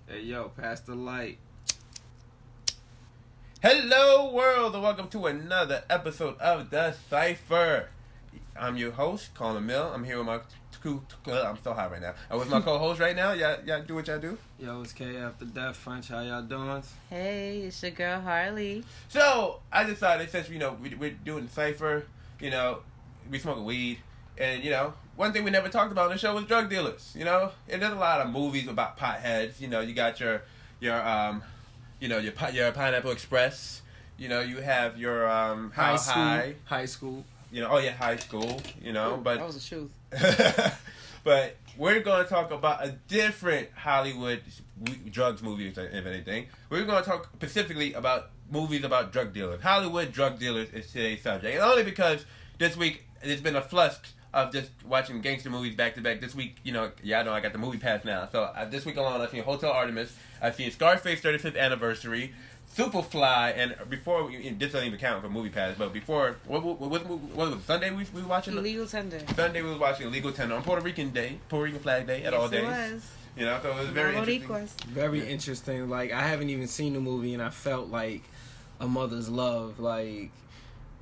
Hey, yo, pass the light. Hello, world, and welcome to another episode of the Cypher. I'm your host, Colin Mill. I'm here with my I'm so high right now. I'm with my co-host right now. Y'all do what y'all do. Yo, it's K After Death French. How y'all doing? Hey, it's your girl Harley. So I decided, since we're doing Cypher, we smoking weed, and one thing we never talked about on the show was drug dealers. And there's a lot of movies about potheads. You got your Pineapple Express. You have your High school. High school. But That was a truth. but we're going to talk about a different Hollywood drugs movie, if anything. We're going to talk specifically about movies about drug dealers. Hollywood drug dealers is today's subject, and only because this week there's been a flux of just watching gangster movies back to back. This week, I got the movie pass now. So this week alone, I've seen Hotel Artemis, I've seen Scarface 35th Anniversary, Superfly, and before, this doesn't even count for movie pass, but before, what was it, Sunday we were watching? Illegal Tender. Sunday we was watching Illegal Tender on Puerto Rican Flag Day, at all days. It was. So it was very interesting. Very interesting. Like, I haven't even seen the movie, and I felt like a mother's love,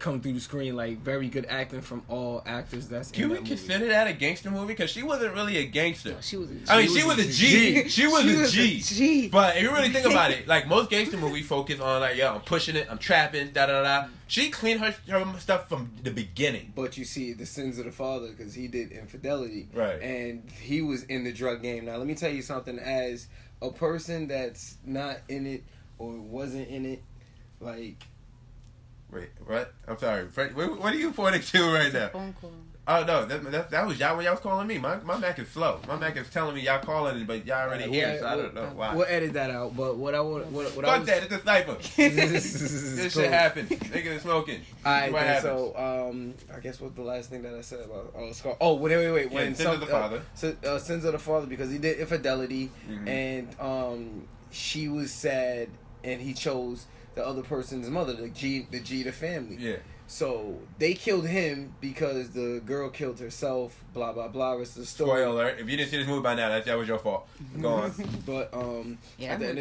come through the screen. Like, very good acting from all actors that's in that movie. Can we consider that a gangster movie? Because she wasn't really a gangster. No, she was a G. She was a G. She was a G. But if you really think about it, like, most gangster movies focus on, I'm pushing it, I'm trapping, da-da-da-da. She cleaned her stuff from the beginning. But you see the sins of the father, because he did infidelity. Right. And he was in the drug game. Now, let me tell you something. As a person that's not in it or wasn't in it, Wait, what? I'm sorry. What are you pointing to right now? Phone call. Oh, no. That was y'all when y'all was calling me. My Mac is slow. My Mac is telling me y'all calling, but y'all already here, so I don't know why. We'll edit that out, but what I want... Fuck that. It's a Cypher. This shit happened. Niggas smoking. Alright, what happened? So, I guess what the last thing that I said about... wait. Sins of the father. Sins of the father, because he did infidelity, and she was sad, and he chose the other person's mother, the G the family. Yeah. So they killed him because the girl killed herself. Blah blah blah. Rest of the story. Spoiler alert! If you didn't see this movie by now, that was your fault. Go on. But Yeah, at the end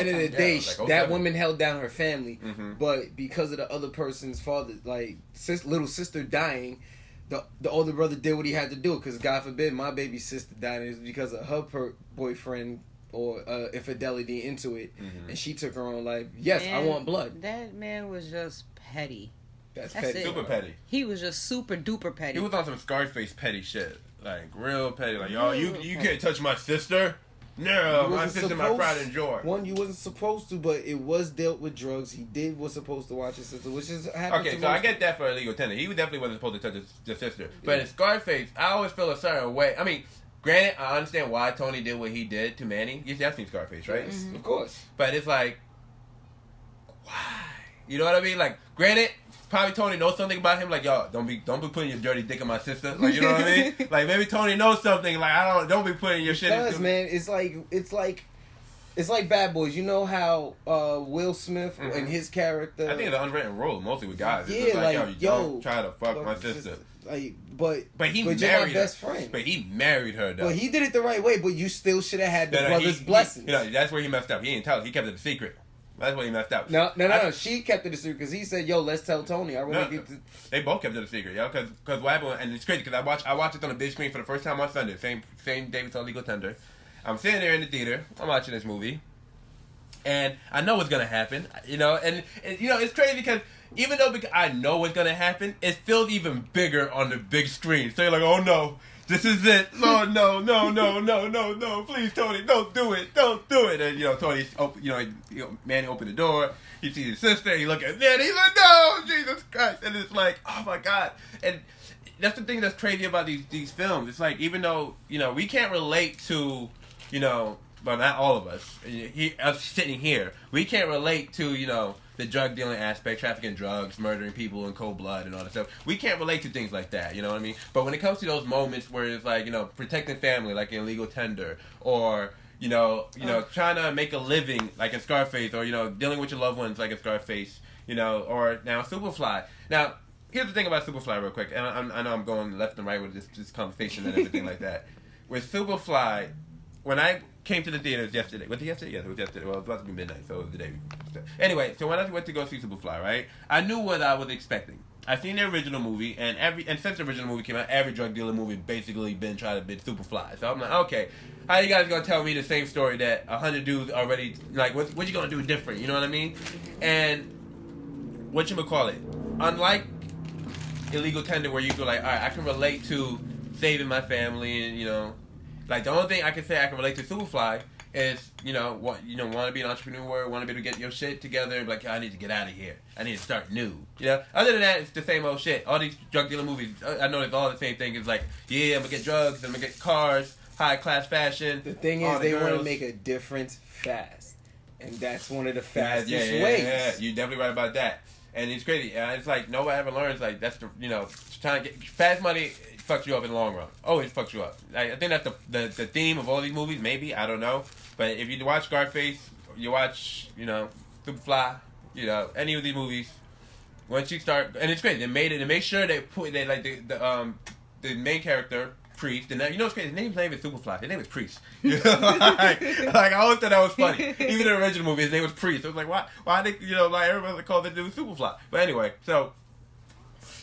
of the day, like 07. that woman held down her family. Mm-hmm. But because of the other person's father, little sister dying, the older brother did what he had to do. Because God forbid my baby sister died, and it was because of her boyfriend or infidelity into it, and she took her own life. Yes, I want blood. That man was just petty. That's That's petty. it. Super petty. He was just super duper petty. He was on some Scarface petty shit. Like, real petty. Like, y'all, you can't touch my sister. No, my sister, my pride and joy. One, you wasn't supposed to, but it was dealt with drugs. He was supposed to watch his sister, which is happened. Okay, so I get that for illegal tender. He definitely wasn't supposed to touch the sister. But in Scarface, I always feel a certain way. I mean, granted, I understand why Tony did what he did to Manny. You've seen Scarface, right? Yes, of course. But it's like, why? You know what I mean? Like, granted, probably Tony knows something about him. Like, yo, don't be putting your dirty dick in my sister. Like, you know what I mean? Like, maybe Tony knows something. Like, don't be putting your shit. Because, man, it's like Bad Boys. You know how Will Smith and his character. I think it's an unwritten rule, mostly with guys. It's Yeah, just yo, don't try to fuck my sister. But he you're married my best friend. But he married her, though. Well, he did it the right way, but you still should have had the brother's blessings. That's where he messed up. He didn't tell her. He kept it a secret. That's where he messed up. No. She kept it a secret because he said, "Yo, let's tell Tony." They both kept it a secret, yo. Because what happened, and it's crazy because I watched it on the big screen for the first time on Sunday. Same day we saw Legal Tender. I'm sitting there in the theater. I'm watching this movie, and I know what's gonna happen. And it's crazy because even though I know what's gonna happen, it feels even bigger on the big screen. So you're like, oh no. This is it. Oh, no. Please, Tony, don't do it. And, Tony, Manny opened the door. He sees his sister. He look at Manny. He's like, no, Jesus Christ. And it's like, oh, my God. And that's the thing that's crazy about these films. It's like, even though, we can't relate to, but not all of us. Us sitting here. We can't relate to, the drug dealing aspect, trafficking drugs, murdering people in cold blood and all that stuff. We can't relate to things like that, you know what I mean? But when it comes to those moments where it's like, protecting family, like in Legal Tender, or, trying to make a living, like in Scarface, or, dealing with your loved ones, like in Scarface, or now Superfly. Now, here's the thing about Superfly real quick, and I know I'm going left and right with this conversation and everything like that. With Superfly, when I came to the theaters yesterday, was it yesterday? Yes, it was yesterday. Well, it was about to be midnight, so it was the day before. Anyway, so when I went to go see Superfly, right, I knew what I was expecting. I seen the original movie, and since the original movie came out, every drug dealer movie basically been trying to be Superfly. So I'm like, okay, how you guys gonna tell me the same story that 100 dudes already, like, what you gonna do different? You know what I mean? And whatchamacallit, unlike Illegal Tender, where you go like, all right, I can relate to saving my family, and, you know, like, the only thing I can say I can relate to Superfly is, want to be an entrepreneur, want to be able to get your shit together, like, I need to get out of here. I need to start new. Other than that, it's the same old shit. All these drug dealer movies, I know it's all the same thing. It's like, yeah, I'm going to get drugs, I'm going to get cars, high-class fashion. The thing is, they want to make a difference fast. And that's one of the fastest ways. Yeah, you're definitely right about that. And it's crazy. It's like, nobody ever learns, like, that's the, trying to get fast money fucks you up in the long run. Always fucks you up. I think that's the theme of all these movies, maybe, I don't know. But if you watch Scarface, you watch, Superfly, any of these movies, once you start, and it's crazy, they made sure they like the main character, Priest, and what's crazy, his name is Superfly, his name is Priest. like I always thought that was funny. Even in the original movie, his name was Priest. I was like, why they, like, everybody called the dude Superfly. But anyway, so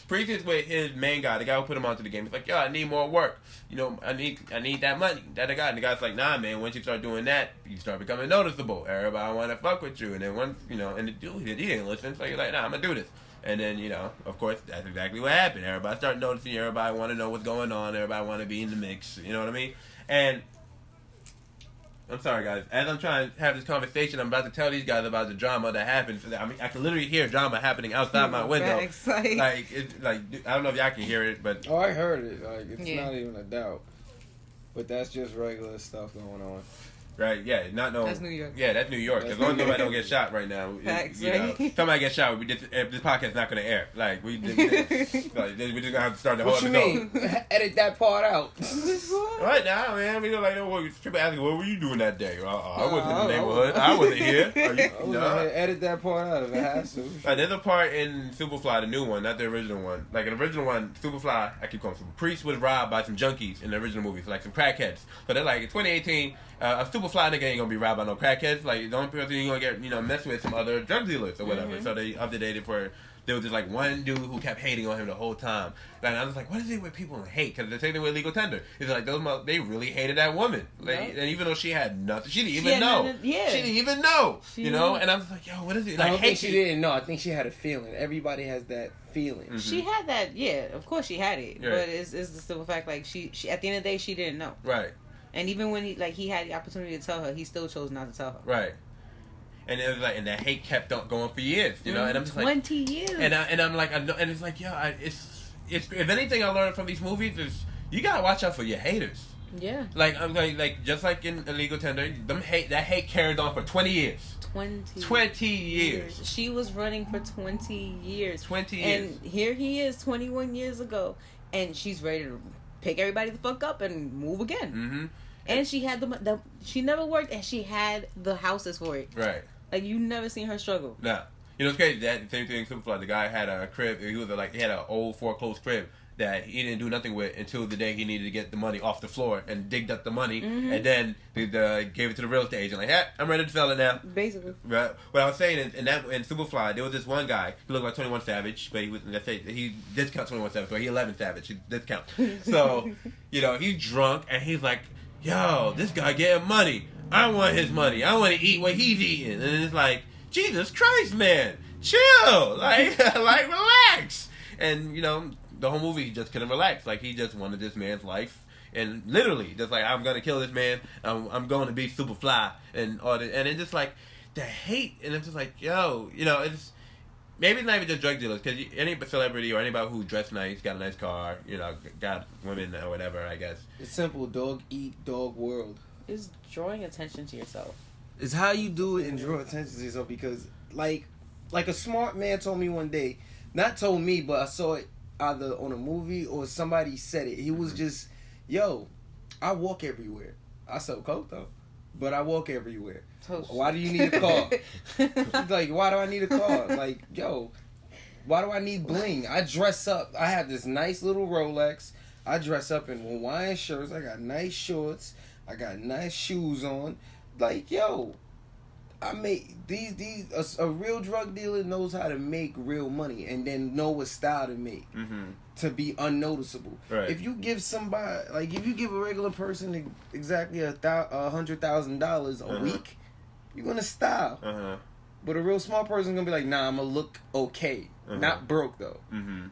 Priest is with his main guy, the guy who put him onto the game. He's like, yo, I need more work. I need that money. That guy. And the guy's like, nah, man, once you start doing that, you start becoming noticeable. Everybody want to fuck with you. And then once, and the dude, he didn't listen. So he's like, nah, I'm going to do this. And then, of course, that's exactly what happened. Everybody started noticing. Everybody want to know what's going on. Everybody want to be in the mix. You know what I mean? And I'm sorry, guys. As I'm trying to have this conversation, I'm about to tell these guys about the drama that happened. I mean, I can literally hear drama happening outside my window. Like, I don't know if y'all can hear it, but... Oh, I heard it. Like, it's not even a doubt. But that's just regular stuff going on. Right, yeah, That's New York. Yeah, that's New York. As long as nobody don't get shot right now, somebody gets shot, this podcast is not going to air. Like, we're just going to have to start the whole episode. What you mean? Edit that part out. Right now, man, we people asking, what were you doing that day? I wasn't in the neighborhood. I wasn't here. Edit that part out if it has to. There's a part in Superfly, the new one, not the original one. Like, in the original one, Superfly, I keep calling him Priest, was robbed by some junkies in the original movie, so like some crackheads. So they're like, in 2018, a Superfly nigga ain't gonna be robbed by no crackheads. Like, the only person you're gonna get, mess with some other drug dealers or whatever. Mm-hmm. So they updated it for, there was just like one dude who kept hating on him the whole time. And I was like, what is it with people hate? Because the same thing with Legal Tender. It's like, they really hated that woman. Like, and even though she had nothing, she didn't even know. She didn't even know. And I was like, yo, what is it? Like, I don't think she didn't know. I think she had a feeling. Everybody has that feeling. Mm-hmm. She had that, of course she had it. Right. But it's the simple fact, like, she at the end of the day, she didn't know. Right. And even when he had the opportunity to tell her, he still chose not to tell her. Right. And it was like, and that hate kept on going for years, And I'm just 20 years. And I'm like, and it's like, it's if anything I learned from these movies is you gotta watch out for your haters. Yeah. Like I'm like just like in Illegal Tender, that hate carried on for 20 years. 20 years. She was running for 20 years. 20 years. And here he is, 21 years ago, and she's ready to pick everybody the fuck up and move again. Mm-hmm. And she had she never worked, and she had the houses for it. Right. Like, you never seen her struggle. Nah. It's crazy. That same thing in Superfly. The guy had a crib. He had an old foreclosed crib that he didn't do nothing with until the day he needed to get the money off the floor and digged up the money, and then gave it to the real estate agent. Like, hey, I'm ready to sell it now. Basically. Right. What I was saying in Superfly, there was this one guy who looked like 21 Savage, but he discount 21 Savage, but he 11 Savage. He discount. So, he's drunk and he's like, yo, this guy getting money. I want his money. I want to eat what he's eating. And it's like, Jesus Christ, man, chill, like relax. And the whole movie, he just couldn't relax. Like, he just wanted this man's life, and literally, just like, I'm gonna kill this man. I'm going to be Superfly, and all that. And it's just like the hate, and it's just like, yo, it's maybe it's not even just drug dealers, because any celebrity or anybody who dressed nice, got a nice car, got women or whatever, I guess. It's simple: dog eat dog world. It's drawing attention to yourself. It's how you do it and draw attention to yourself, because like a smart man told me one day, not told me, but I saw it either on a movie or somebody said it. He was just, yo, I walk everywhere. I sell coke though, but I walk everywhere. Why do you need a car? Like, why do I need a car? Like, yo, why do I need bling? I dress up. I have this nice little Rolex. I dress up in Hawaiian shirts. I got nice shorts. I got nice shoes on. Like, yo, I make a real drug dealer knows how to make real money and then know what style to make to be unnoticeable. Right. If you give somebody, like, if you give a regular person exactly $100,000 a week, you're gonna style. But a real smart person's gonna be like, nah, I'm gonna look okay, not broke though.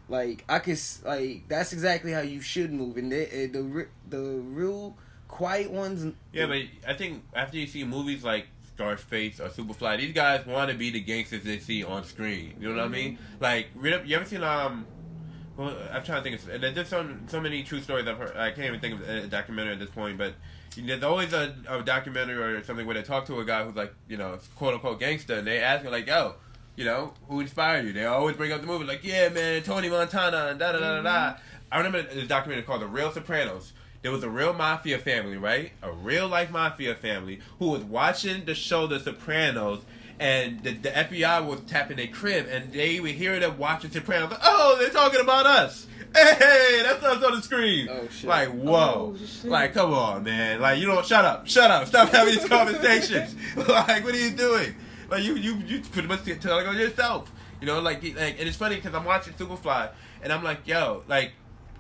Like, I could, like, that's exactly how you should move. And the real quiet ones. Yeah, but I think after you see movies like Scarface or Superfly, these guys want to be the gangsters they see on screen. You know what I mean? Like, you ever seen well, I'm trying to think. There's so many true stories I've heard. I can't even think of a documentary at this point, but there's always a documentary or something where they talk to a guy who's like, you know, quote unquote gangster, and they ask him like, yo, you know, who inspired you? They always bring up the movie like, yeah, man, Tony Montana and da da da da da. I remember the documentary called The Real Sopranos. There was a real mafia family, right? A real life mafia family who was watching the show The Sopranos, and the FBI was tapping their crib, and they would hear them watching Sopranos. Like, oh, they're talking about us. Hey, that's us on the screen. Oh, shit. Like, whoa. Oh, like, come on, man. Like, you don't, shut up. Stop having these conversations. Like, what are you doing? Like, you pretty much telling on yourself. You know, like, and it's funny because I'm watching Superfly, and I'm like, yo, like,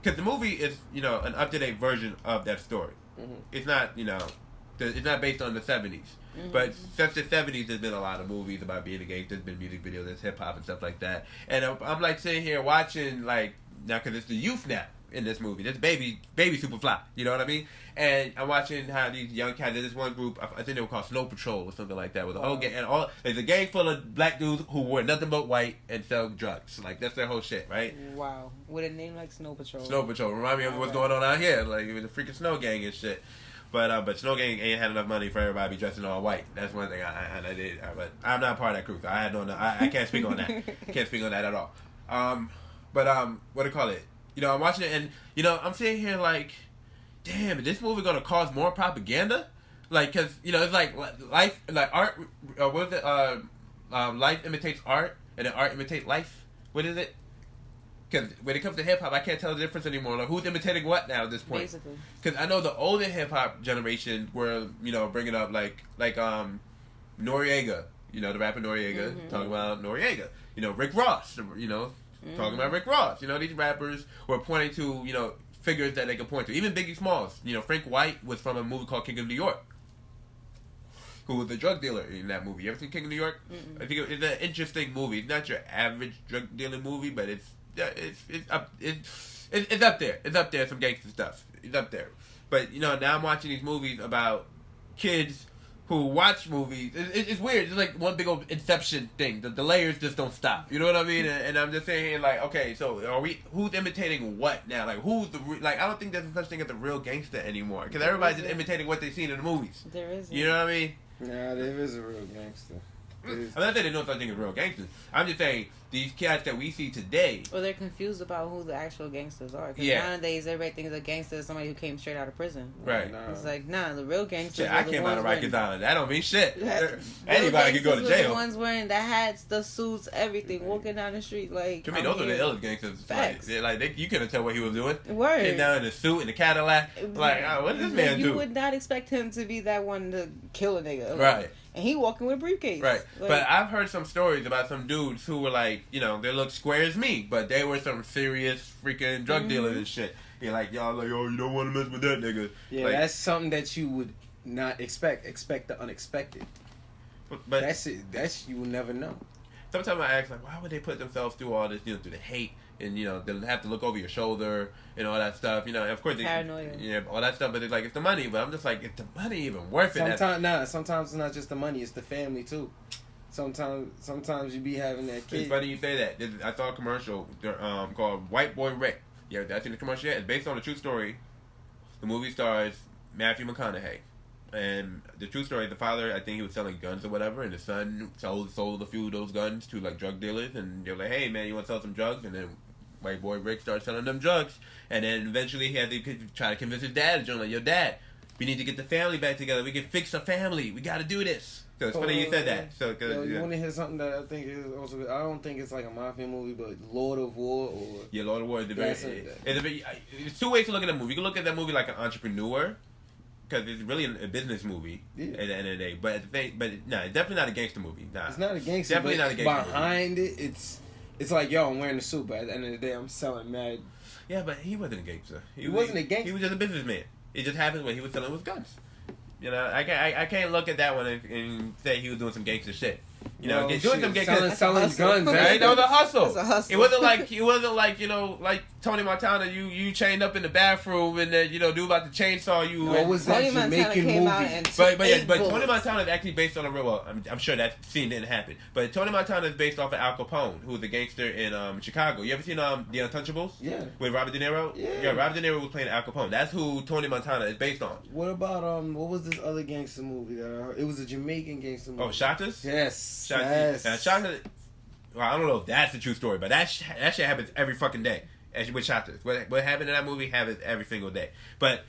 because the movie is, you know, an up-to-date version of that story. It's not, you know, it's not based on the 70s. But since the 70s, there's been a lot of movies about being a gangster. There's been music videos, there's hip-hop and stuff like that. And I'm like, sitting here watching, like, now, because it's the youth now in this movie. This baby Superfly. You know what I mean? And I'm watching how these young cats, there's this one group, I think they were called Snow Patrol or something like that, with a whole gang, and there's a gang full of black dudes who wear nothing but white and sell drugs. Like, that's their whole shit, right? Wow. With a name like Snow Patrol. Snow Patrol. Remind me of what's going on out here. Like, with the freaking Snow Gang and shit. But Snow Gang ain't had enough money for everybody to be dressed in all white. That's one thing I did. But I'm not part of that crew, so I can't speak on that. Can't speak on that at all. What do you call it? You know, I'm watching it, and, you know, I'm sitting here like, damn, is this movie gonna cause more propaganda? Like, cause, you know, it's like life, like art, what is it? Life imitates art, and then art imitates life. What is it? Because when it comes to hip hop, I can't tell the difference anymore. Like, who's imitating what now at this point? Basically. Because I know the older hip hop generation were, you know, bringing up like Noriega, you know, the rapper Noriega, talking about Noriega. You know, Rick Ross, you know, talking about Rick Ross. You know, these rappers were pointing to, you know, figures that they could point to. Even Biggie Smalls. You know, Frank White was from a movie called King of New York, who was a drug dealer in that movie. You ever seen King of New York? I think it's an interesting movie. It's not your average drug dealing movie, but it's up there. It's up there. Some gangster stuff. It's up there. But, you know, now I'm watching these movies about kids who watch movies. It's weird. It's like one big old Inception thing. The layers just don't stop. You know what I mean? And I'm just saying here, like, okay, so who's imitating what now? Like, I don't think there's such thing as a real gangster anymore. Because everybody's just imitating what they've seen in the movies. There is. You know what I mean? Nah, there is a real gangster. I'm not saying there's no such thing as real gangsters. I'm just saying these cats that we see today. Well, they're confused about who the actual gangsters are. Because nowadays, everybody thinks a gangster is somebody who came straight out of prison. Right. It's like, nah, the real gangsters. Shit, I came out of Rikers Island. That don't mean shit. Anybody can go to jail. The ones wearing the hats, the suits, everything, walking down the street like. To me, those are the illest gangsters. Facts. You couldn't tell what he was doing. Word. Came down in the suit in the Cadillac. Like, what did this man do? You would not expect him to be that one to kill a nigga. Right. And he walking with a briefcase. Right. Like, but I've heard some stories about some dudes who were like, you know, they look square as me, but they were some serious freaking drug dealers and shit. You're like, y'all like, oh, you don't want to mess with that nigga. Yeah, like, that's something that you would not expect. Expect the unexpected. But that's it. You will never know. Sometimes I ask, like, why would they put themselves through all this, you know, through the hate and, you know, they'll have to look over your shoulder and all that stuff, you know, and of course, paranoia. Yeah, all that stuff, but it's like, it's the money, but I'm just like, is the money even worth it? Sometimes it's not just the money, it's the family, too. Sometimes you be having that kid. It's funny you say that. I saw a commercial called White Boy Rick. Yeah, that's in the commercial yet. It's based on a true story. The movie stars Matthew McConaughey. And the true story, the father, I think he was selling guns or whatever, and the son sold a few of those guns to, like, drug dealers, and they were like, hey, man, you want to sell some drugs? And then White Boy Rick started selling them drugs. And then eventually he had to try to convince his dad, like, yo, Dad, we need to get the family back together. We can fix a family. We got to do this. So it's funny you said that. So, you want to hear something that I think is also, I don't think it's like a mafia movie, but Lord of War or... Yeah, Lord of War is there's two ways to look at that movie. You can look at that movie like an entrepreneur because it's really a business movie at the end of the day. But it's definitely not a gangster movie. Nah, it's not a gangster. Definitely not a gangster behind movie. It's like, yo, I'm wearing a suit, but at the end of the day, I'm selling mad. Yeah, but he wasn't a gangster. He wasn't a gangster. He was just a businessman. It just happened when he was selling with guns. You know, I can't look at that one and say he was doing some gangster shit. You know, doing some gangster selling guns. Right? That was a hustle. That's a hustle. It wasn't like you know, like Tony Montana. You chained up in the bathroom and then dude about to chainsaw you. What was that Jamaican movie? But Tony Montana is actually based on a real. Well, I'm sure that scene didn't happen. But Tony Montana is based off of Al Capone, who was a gangster in Chicago. You ever seen The Untouchables? Yeah. With Robert De Niro. Yeah. Robert De Niro was playing Al Capone. That's who Tony Montana is based on. What about what was this other gangster movie that I heard? It was a Jamaican gangster movie. Oh, Shotters? Yes. Shotters. Well, I don't know if that's the true story, but that shit happens every fucking day. With Shotters, what happened in that movie happens every single day. But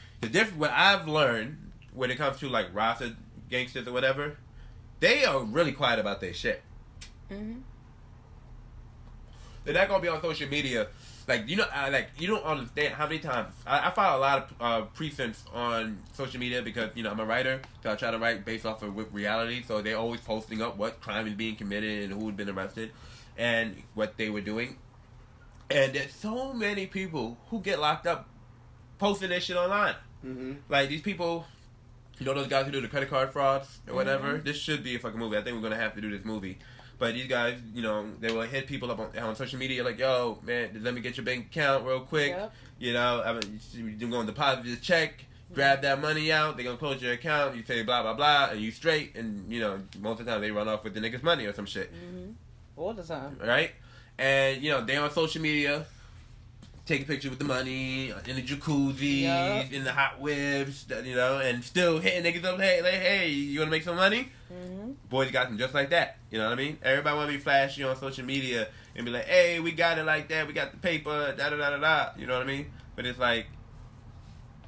what I've learned when it comes to like Rasta gangsters or whatever, they are really quiet about their shit. Mm-hmm. They're not gonna be on social media. Like, you don't understand how many times I follow a lot of precincts on social media because, I'm a writer, so I try to write based off of reality. So they're always posting up what crime is being committed and who had been arrested and what they were doing. And there's so many people who get locked up posting their shit online. Mm-hmm. Like, these people, those guys who do the credit card frauds or whatever. Mm-hmm. This should be a fucking movie. I think we're going to have to do this movie. But these guys, they will hit people up on social media like, yo, man, let me get your bank account real quick. Yep. You're going to deposit this check, grab that money out, they're going to close your account, you say blah, blah, blah, and you straight. And, most of the time they run off with the nigga's money or some shit. Mm-hmm. All the time. Right? And, they on social media, take a picture with the money, in the jacuzzi, in the hot whips, and still hitting niggas up, hey, you want to make some money? Mm-hmm. Boys got them just like that. You know what I mean? Everybody want to be flashy on social media and be like, hey, we got it like that, we got the paper, da-da-da-da-da. You know what I mean? But it's like,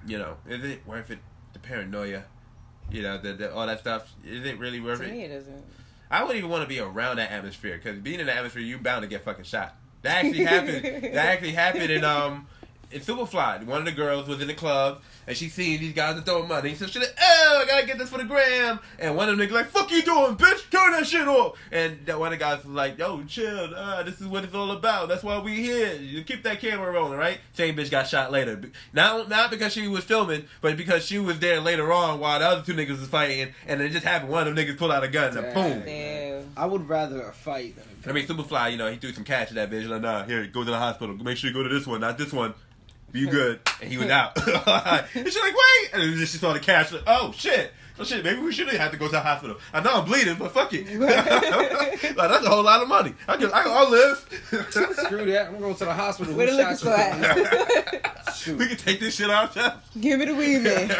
is it worth it? The paranoia, the all that stuff, is it really worth it? To me, it isn't. I wouldn't even want to be around that atmosphere, because being in that atmosphere, you're bound to get fucking shot. That actually happened. In Superfly. One of the girls was in the club and she seen these guys throwing money. So she's like, I gotta get this for the gram. And one of them niggas like, fuck you doing, bitch? Turn that shit off. And that one of the guys was like, yo, chill. This is what it's all about. That's why we here. You keep that camera rolling, right? Same bitch got shot later. Not because she was filming, but because she was there later on while the other two niggas was fighting. And it just happened. One of them niggas pulled out a gun and boom. Damn. I would rather a fight than a fight. Superfly, he threw some cash at that bitch. Like, nah, here, go to the hospital. Make sure you go to this one, not this one. Be good. And he was out. And she's like, wait. And then she saw the cash. Like, oh, shit. Maybe we shouldn't have to go to the hospital. I know I'm bleeding, but fuck it. Like, that's a whole lot of money. I'll live. Screw that. I'm going to the hospital. Where the liquor store at? We can take this shit ourselves. Give me the weed, man.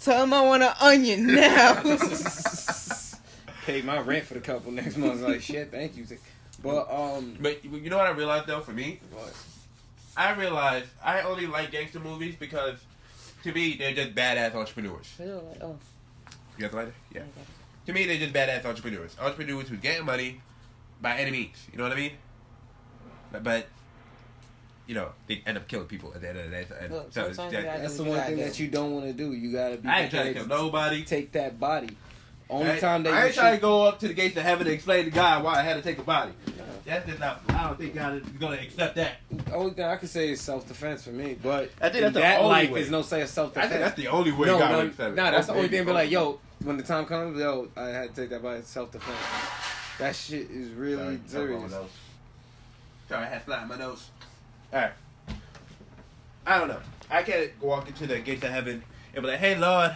Tell him I want an onion now. Pay my rent for the couple next month. Like, shit, thank you. But you know what I realized, though, for me? What? I realized I only like gangster movies because, to me, they're just badass entrepreneurs. You guys like it? Yeah. To me, they're just badass entrepreneurs. Entrepreneurs who's getting money by any means. You know what I mean? But they end up killing people at the end of the day. Look, so that's the one thing that you don't want to do. You gotta be. I ain't trying to kill nobody. Take that body. I ain't trying to go up to the gates of heaven and explain to God why I had to take a body. That's just not. I don't think God is going to accept that. The only thing I can say is self-defense for me, but I think that's the that only life way. is no say of self-defense. I think that's the only way God would accept it. Nah, that's the only thing. Be like, yo, when the time comes, yo, I had to take that body. Self-defense. That shit is really serious. Sorry, I had fly in my nose. All right. I don't know. I can't walk into the gates of heaven and be like, hey, Lord,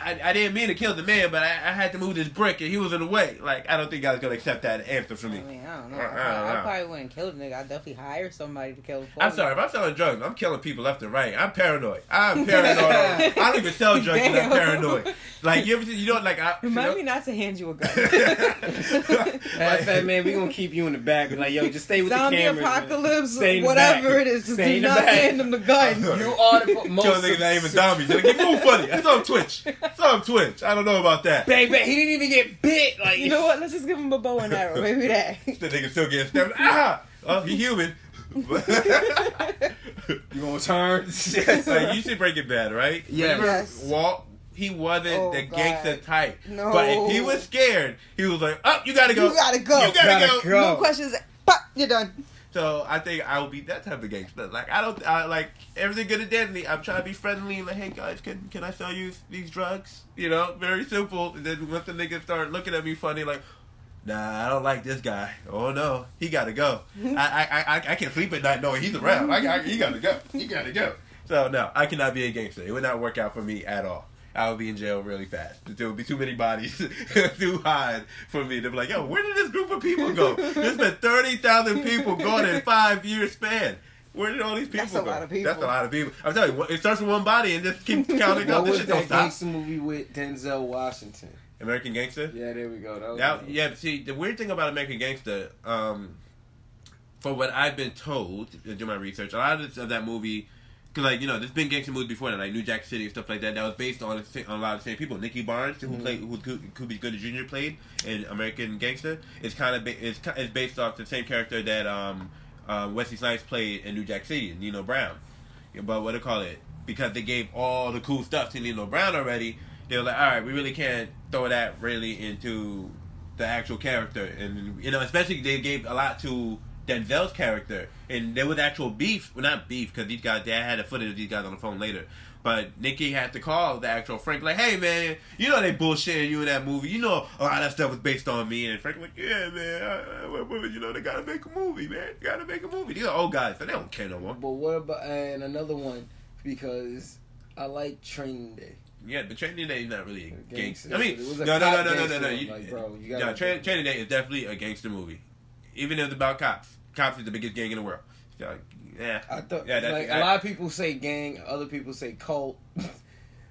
I didn't mean to kill the man, but I had to move this brick and he was in the way. Like, I don't think God's gonna accept that answer from me. I mean, I don't know. I probably wouldn't kill the nigga. I'd definitely hire somebody to kill him. I'm sorry, if I'm selling drugs, I'm killing people left and right. I'm paranoid. I don't even sell drugs because I'm paranoid. Like, you ever see, remind me not to hand you a gun. That's that, man. We gonna keep you in the back. Like, yo, just stay with Zombie the camera. Apocalypse, whatever it is, just do not hand them the gun. You are the most. Kill niggas not even zombies. They're like, move funny. That's on Twitch. It's on Twitch. I don't know about that. Bang, bang. He didn't even get bit. Like, you know what? Let's just give him a bow and arrow. Maybe that. The nigga still getting stabbed. Ah! Oh, he human. You gonna turn? Like, you see Breaking Bad, right? Yes. Walt, he wasn't the gangster type. No. But if he was scared, he was like, "Oh, you gotta go. You gotta go. You gotta go. No questions. Pop, you're done." So I think I will be that type of gangster. Like I like everything good and deadly. I'm trying to be friendly and like, hey guys, can I sell you these drugs? You know, very simple. And then once the niggas start looking at me funny, like, nah, I don't like this guy. Oh no, he gotta go. I can't sleep at night knowing he's around. He gotta go. He gotta go. So no, I cannot be a gangster. It would not work out for me at all. I would be in jail really fast. There would be too many bodies too high for me to be like, yo, where did this group of people go? There's been 30,000 people gone in 5 year span. Where did all these people go? That's a lot of people. That's a lot of people. I'm telling you, it starts with one body and just keep counting up. What This was shit don't that stop. gangster movie with Denzel Washington? American Gangster? Yeah, there we go. Yeah, but see, the weird thing about American Gangster, for what I've been told, to do my research, a lot of that movie, because, like, you know, there's been gangster movies before that, like New Jack City and stuff like that, that was based on a lot of the same people. Nicky Barnes, who Cuba Gooding Jr. played in American Gangster, is kind of it's based off the same character that Wesley Snipes played in New Jack City, Nino Brown. But what do you call it? Because they gave all the cool stuff to Nino Brown already, they were like, all right, we really can't throw that really into the actual character. And, you know, especially they gave a lot to Denzel's character, and there was actual beef. Well, not beef, because these guys, they had the footage of these guys on the phone later. But Nicky had to call the actual Frank, like, hey, man, you know they bullshitted you in that movie. You know a lot of that stuff was based on me. And Frank was like, yeah, man, you know, they got to make a movie, man. They got to make a movie. These are old guys, so they don't care no more. But what about, and another one, because I like Training Day. Yeah, but Training Day is not really a gangster. I It mean, was a no. cop gangster, like, bro, you gotta Training Day is definitely a gangster movie. Even if it's about cops. Cops is the biggest gang in the world. So, yeah. I thought, yeah, like, a lot of people say gang, other people say cult.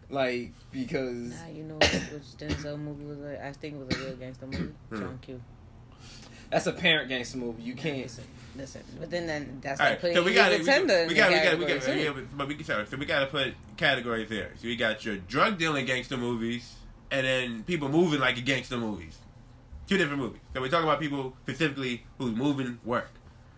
Like, because... Nah, you know which Denzel movie was I think it was a real gangster movie. John Q. That's a parent gangster movie. You can't... Listen. But then that's all like right, putting so we got to put categories there. So we got your drug dealing gangster movies, and then people moving like a gangster movies. Two different movies. So we're talking about people specifically who's moving work.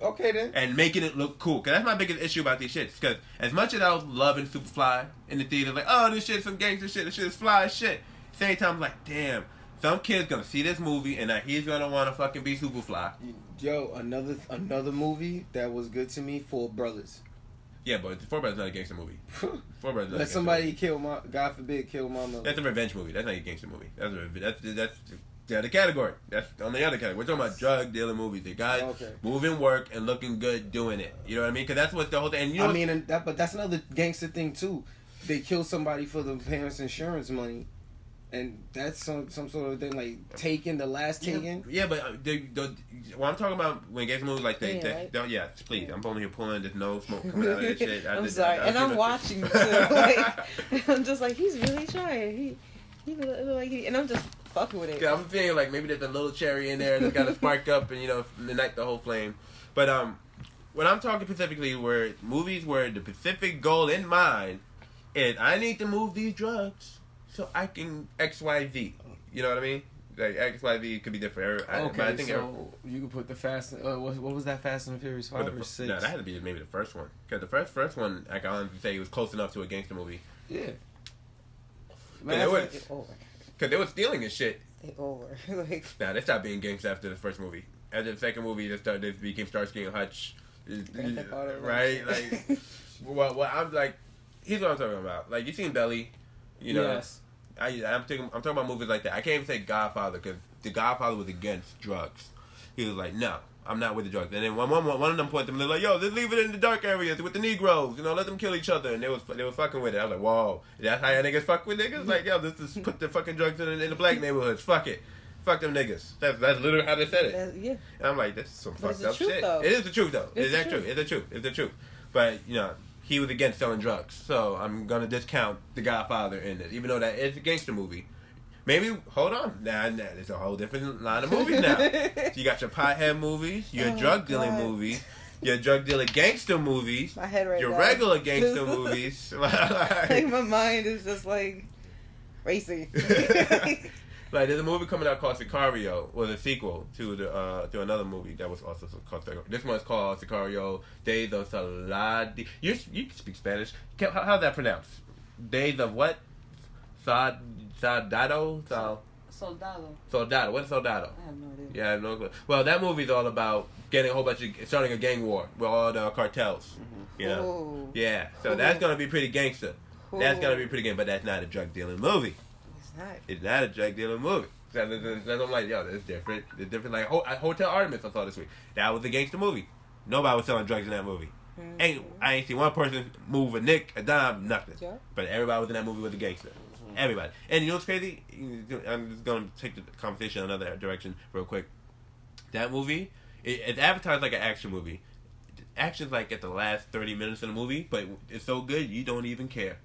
Okay, then. And making it look cool. Because that's my biggest issue about these shits. Because as much as I was loving Superfly in the theater, like, oh, this shit's some gangster shit, this shit is fly as shit. Same time, I'm like, damn, some kid's gonna see this movie and he's gonna want to fucking be Superfly. Yo, another movie that was good to me, Four Brothers. Yeah, but Four Brothers is not a gangster movie. Four Brothers is not Let somebody kill my, God forbid, kill my mother. That's a revenge movie. That's not a gangster movie. That's the other category. That's on the other category. We're talking about drug dealing movies. The guys moving work and looking good doing it. You know what I mean? Because that's what the whole thing. And you know but that's another gangster thing too. They kill somebody for the parents' insurance money, and that's some sort of thing like taking the last taken. Yeah, but what I'm talking about when gangster movies like yeah, please. I'm only here pulling. There's no smoke coming out of this shit. I'm sorry, and I'm watching too. Like, I'm just like, he's really trying. And I'm just fucking with it. Yeah, I'm feeling like maybe there's a little cherry in there that's got to spark up and, you know, ignite the whole flame. But when I'm talking specifically where movies where the specific goal in mind is I need to move these drugs so I can XYZ. You know what I mean? Like XYZ could be different. Okay, I think so you could put the Fast. What was that? Fast and Furious 5 or 6? No, that had to be maybe the first one. Because the first one, I can honestly say, was close enough to a gangster movie. Yeah. Because they were stealing his shit. They over. Nah, they stopped being gangster after the first movie. After the second movie, they became Starsky and Hutch. Right? Like, well, I'm like, here's what I'm talking about. Like, you seen Belly, you know? Yes. I'm talking about movies like that. I can't even say Godfather because the Godfather was against drugs. He was like, no, I'm not with the drugs. And then one of them pointed to me, they're like, yo, just leave it in the dark areas with the Negroes. You know, let them kill each other. And they was fucking with it. I was like, whoa, that's how y'all niggas fuck with niggas? Like, yo, just put the fucking drugs in the black neighborhoods. Fuck it. Fuck them niggas. That's literally how they said it. Yeah. And I'm like, that's some fucked up shit. Though. It is the truth, though. It's the truth. But, you know, he was against selling drugs. So I'm going to discount The Godfather in this, even though that is a gangster movie. Maybe, hold on. Nah, there's a whole different line of movies now. So you got your pothead movies, your drug dealing movies, your drug dealer gangster movies, my head your regular gangster movies. Like my mind is just like racing. Like, there's a movie coming out called Sicario, was a sequel to another movie that was also called Sicario. This one's called Sicario, Days of Saladi. You can speak Spanish. How's that pronounced? Days of what? Soldado? Soldado. What's Soldado? I have no idea. Yeah, I have no clue. Well, that movie's all about starting a gang war with all the cartels. Mm-hmm. You know? Ooh. Yeah. So that's gonna be pretty gangster. Ooh. That's gonna be pretty gangster, but that's not a drug dealing movie. It's not a drug dealing movie. So I'm like, yo, that's different. It's different. Like Hotel Artemis I saw this week. That was a gangster movie. Nobody was selling drugs in that movie. Mm-hmm. I ain't seen one person move a nick, a dime, nothing. Yeah. But everybody was in that movie with a gangster. Everybody. And you know what's crazy? I'm just going to take the conversation another direction real quick. That movie, it's advertised like an action movie. Action's like at the last 30 minutes of the movie, but it's so good you don't even care.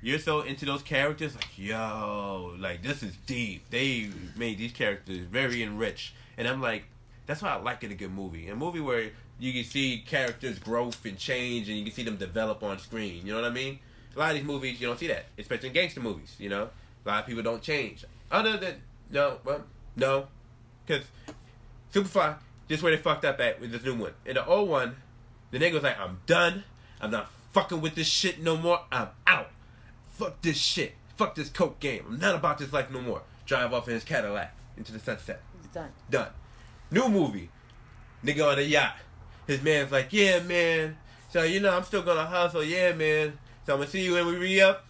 You're so into those characters, like, yo, like, this is deep. They made these characters very enriched. And I'm like, that's why I like it in a good movie. A movie where you can see characters' growth and change and you can see them develop on screen. You know what I mean? A lot of these movies, you don't see that, especially in gangster movies, you know? A lot of people don't change. Other than, no. Because Superfly, this is where they fucked up at with this new one. In the old one, the nigga was like, I'm done. I'm not fucking with this shit no more. I'm out. Fuck this shit. Fuck this coke game. I'm not about this life no more. Drive off in his Cadillac into the sunset. He's done. Done. New movie. Nigga on a yacht. His man's like, yeah, man. So, you know, I'm still gonna hustle. Yeah, man. So I'm gonna see you when we re-up.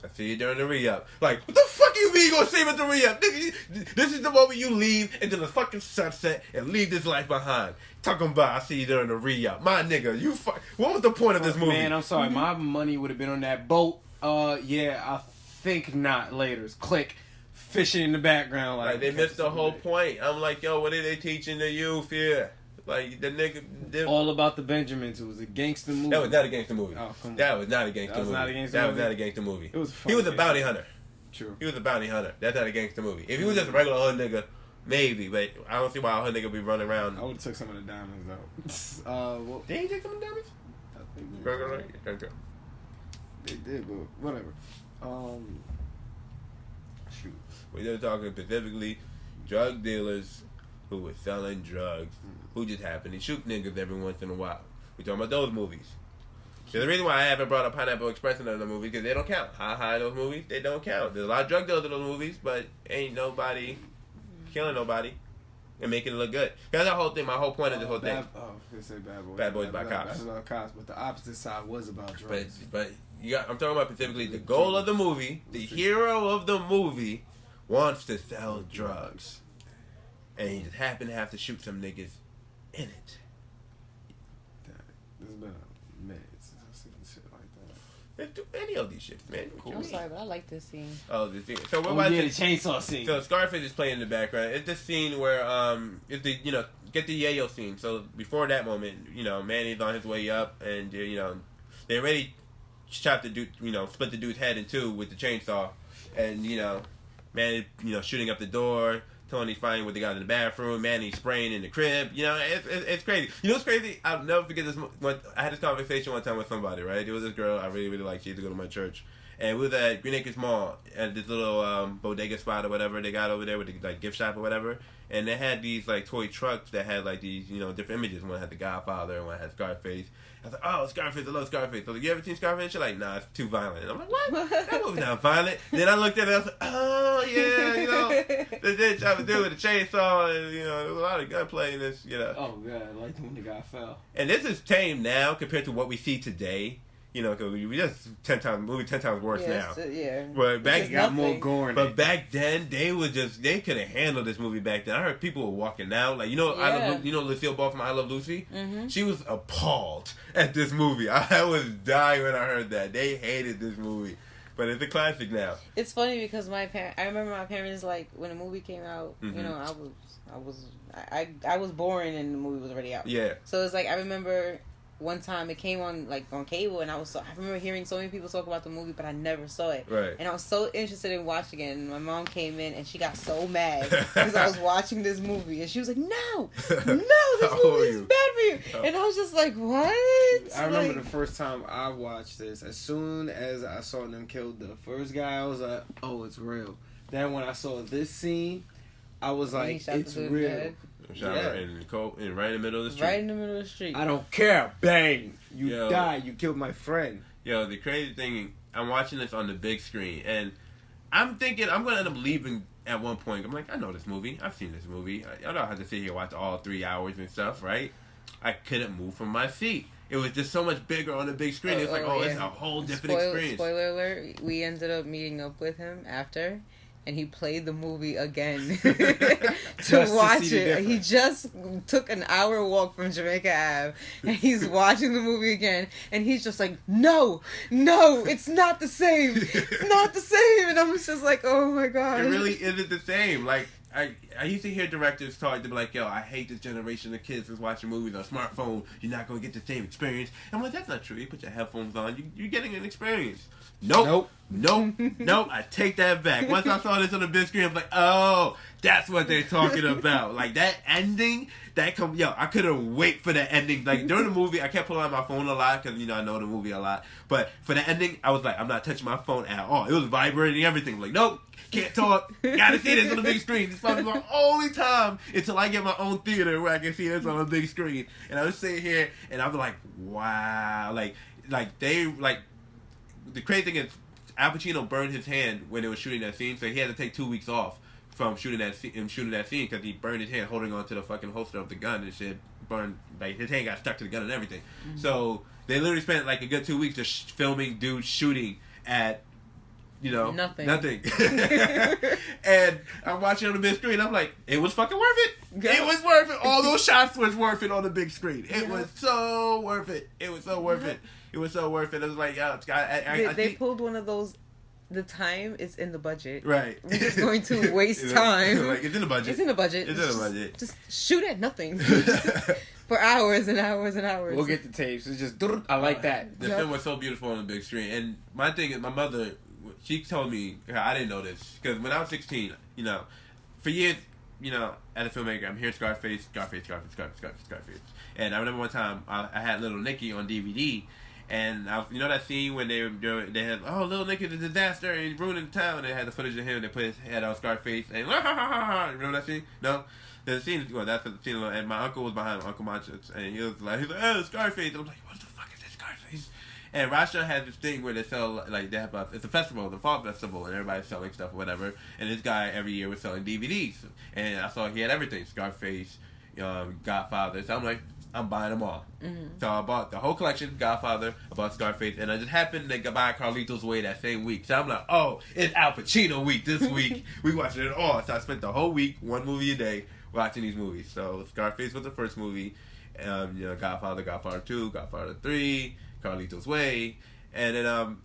I see you during the re-up. Like, what the fuck you mean you gonna see me at the re-up? Nigga, this is the moment you leave into the fucking sunset and leave this life behind. Talking about, I see you during the re-up. My nigga, what was the point of this movie? Man, I'm sorry. My money would have been on that boat. Yeah, I think not. Later. Click. Fishing in the background. Like they missed the whole point. I'm like, yo, what are they teaching the youth here? Like, the nigga... All About the Benjamins. It was a gangster movie. That was not a gangster movie. Oh, come on. That was not a gangster movie. That was not a gangster movie. It was he was a bounty hunter. True. He was a bounty hunter. That's not a gangster movie. If he was just a regular hood nigga, maybe. But I don't see why a hood nigga be running around. I would have took some of the diamonds, though. Did he take some of the diamonds? I think they did, but whatever. Shoot. We're just talking specifically drug dealers who were selling drugs, who just happened to shoot niggas every once in a while. We're talking about those movies. There's the reason why I haven't brought up Pineapple Express in other movies, because they don't count. Hi, those movies, they don't count. There's a lot of drug dealers in those movies, but ain't nobody killing nobody and making it look good. That's the whole thing. My whole point of this whole thing. They say Bad Boys. Bad Boys by Cops. That's about cops, but the opposite side was about drugs. But I'm talking about specifically the goal of the movie. The hero of the movie wants to sell drugs. And he just happened to have to shoot some niggas in it. There's been a minute since I've seen shit like that. Let's do any of these shits, man. Cool. I'm sorry, but I like this scene. Oh, this scene. So we're watching the chainsaw scene. So Scarface is playing in the background. It's the scene where it's the get the yayo scene. So before that moment, Manny's on his way up, and they already chopped the dude, split the dude's head in two with the chainsaw, and Manny shooting up the door. Tony fighting with the guy in the bathroom. Manny spraying in the crib. It's crazy. You know what's crazy? I'll never forget this. I had this conversation one time with somebody, right? There was this girl I really, really liked. She used to go to my church. And we was at Green Acres Mall at this little bodega spot or whatever they got over there with the gift shop or whatever. And they had these toy trucks that had these different images. One had the Godfather and one had Scarface. I was like, oh, Scarface, I love Scarface. I was like, you ever seen Scarface? She's like, nah, it's too violent. And I'm like, what? That movie's not violent. Then I looked at it and I was like, oh, yeah, they did try to do it with a chainsaw, and, there was a lot of gunplay in this, Oh, God, I like when the guy fell. And this is tame now compared to what we see today. Because we just 10 times worse now. Yeah. But back got more gore. But back then they couldn't handle this movie back then. I heard people were walking out. Like Lucille Ball from I Love Lucy? Mm-hmm. She was appalled at this movie. I was dying when I heard that. They hated this movie. But it's a classic now. It's funny because I remember my parents, when the movie came out, mm-hmm. I was born and the movie was already out. Yeah. So it's I remember one time it came on cable, and I remember hearing so many people talk about the movie, but I never saw it. Right. And I was so interested in watching it, and my mom came in and she got so mad because I was watching this movie, and she was like, "No, this movie is bad for you." And I was just like, "What?" I remember the first time I watched this. As soon as I saw them kill the first guy, I was like, "Oh, it's real." Then when I saw this scene, I was like, it's real. Shot right in the middle of the street. Right in the middle of the street. I don't care. Bang. You died. You killed my friend. Yo, the crazy thing, I'm watching this on the big screen, and I'm thinking I'm going to end up leaving at one point. I'm like, I know this movie. I've seen this movie. I don't have to sit here and watch all 3 hours and stuff, right? I couldn't move from my seat. It was just so much bigger on the big screen. It's like, it's a whole different experience. Spoiler alert, we ended up meeting up with him after, and he played the movie again to watch it. He just took an hour walk from Jamaica Ave, and he's watching the movie again, and he's just like, no, it's not the same. It's not the same. And I was just like, oh my God. It really isn't the same. Like, I used to hear directors talk to be like, yo, I hate this generation of kids that's watching movies on a smartphone. You're not going to get the same experience. And I'm like, that's not true. You put your headphones on, you're getting an experience. Nope. I take that back. Once I saw this on the big screen, I'm like, oh, that's what they're talking about. Like, that ending, I couldn't wait for the ending. Like, during the movie, I kept pulling out my phone a lot because, I know the movie a lot. But for the ending, I was like, I'm not touching my phone at all. It was vibrating and everything. I'm like, nope. Can't talk. Gotta see this on the big screen. This is my only time until I get my own theater where I can see this on the big screen. And I was sitting here and I'm like, wow. The crazy thing is, Al Pacino burned his hand when they were shooting that scene, so he had to take 2 weeks off from shooting that scene because he burned his hand holding onto the fucking holster of the gun and shit. Burned, like, his hand got stuck to the gun and everything. Mm-hmm. So they literally spent like a good 2 weeks just filming dudes shooting at nothing. And I'm watching on the big screen. I'm like, it was fucking worth it. Yeah. It was worth it. All those shots was worth it on the big screen. It was so worth it. It was so worth it. It was so worth it. It was like, yo, they pulled one of those. The time is in the budget. Right. We're just going to waste time. Like, it's in the budget. It's in the budget. It's in the budget. Just shoot at nothing. For hours and hours and hours. We'll get the tapes. It's just, I like that. The film was so beautiful on the big screen. And my thing is, my mother, she told me, I didn't know this, because when I was 16, for years, as a filmmaker, I'm hearing Scarface. And I remember one time, I had Little Nicky on DVD, and that scene when they had, oh, Little Nicky's a disaster, and he's ruining the town, and they had the footage of him, and they put his head on Scarface, and remember that scene? No? The scene, that's the scene, and my uncle was behind me, Uncle Manchas, and he was like, oh, Scarface, and I'm like, what the fuck is this Scarface? And Rasha has this thing where they sell, like, it's a festival, the fall festival, and everybody's selling stuff or whatever. And this guy every year was selling DVDs. And I saw he had everything, Scarface, Godfather. So I'm like, I'm buying them all. Mm-hmm. So I bought the whole collection, Godfather, I bought Scarface, and I just happened to buy Carlito's Way that same week. So I'm like, oh, it's Al Pacino week this week. We watching it all. So I spent the whole week, one movie a day, watching these movies. So Scarface was the first movie. Godfather, Godfather 2, Godfather 3, Carlito's Way, and then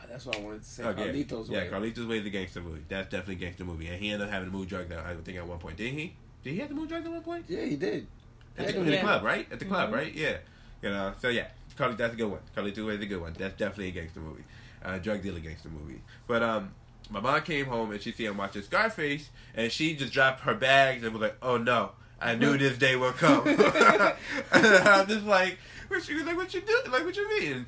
that's what I wanted to say. Carlito's Way. Yeah, Carlito's Way is a gangster movie. That's definitely a gangster movie, and he ended up having to move drugs. I think at one point, didn't he? Did he have to move drugs at one point? Yeah, he did. At the club, right? At the club, right? Yeah. So yeah, that's a good one. Carlito's Way is a good one. That's definitely a gangster movie, drug dealer gangster movie. But my mom came home and she see him watching Scarface, and she just dropped her bags and was like, "Oh no, I knew this day would come." And I'm just like. She was like, what you do? Like, what you mean? And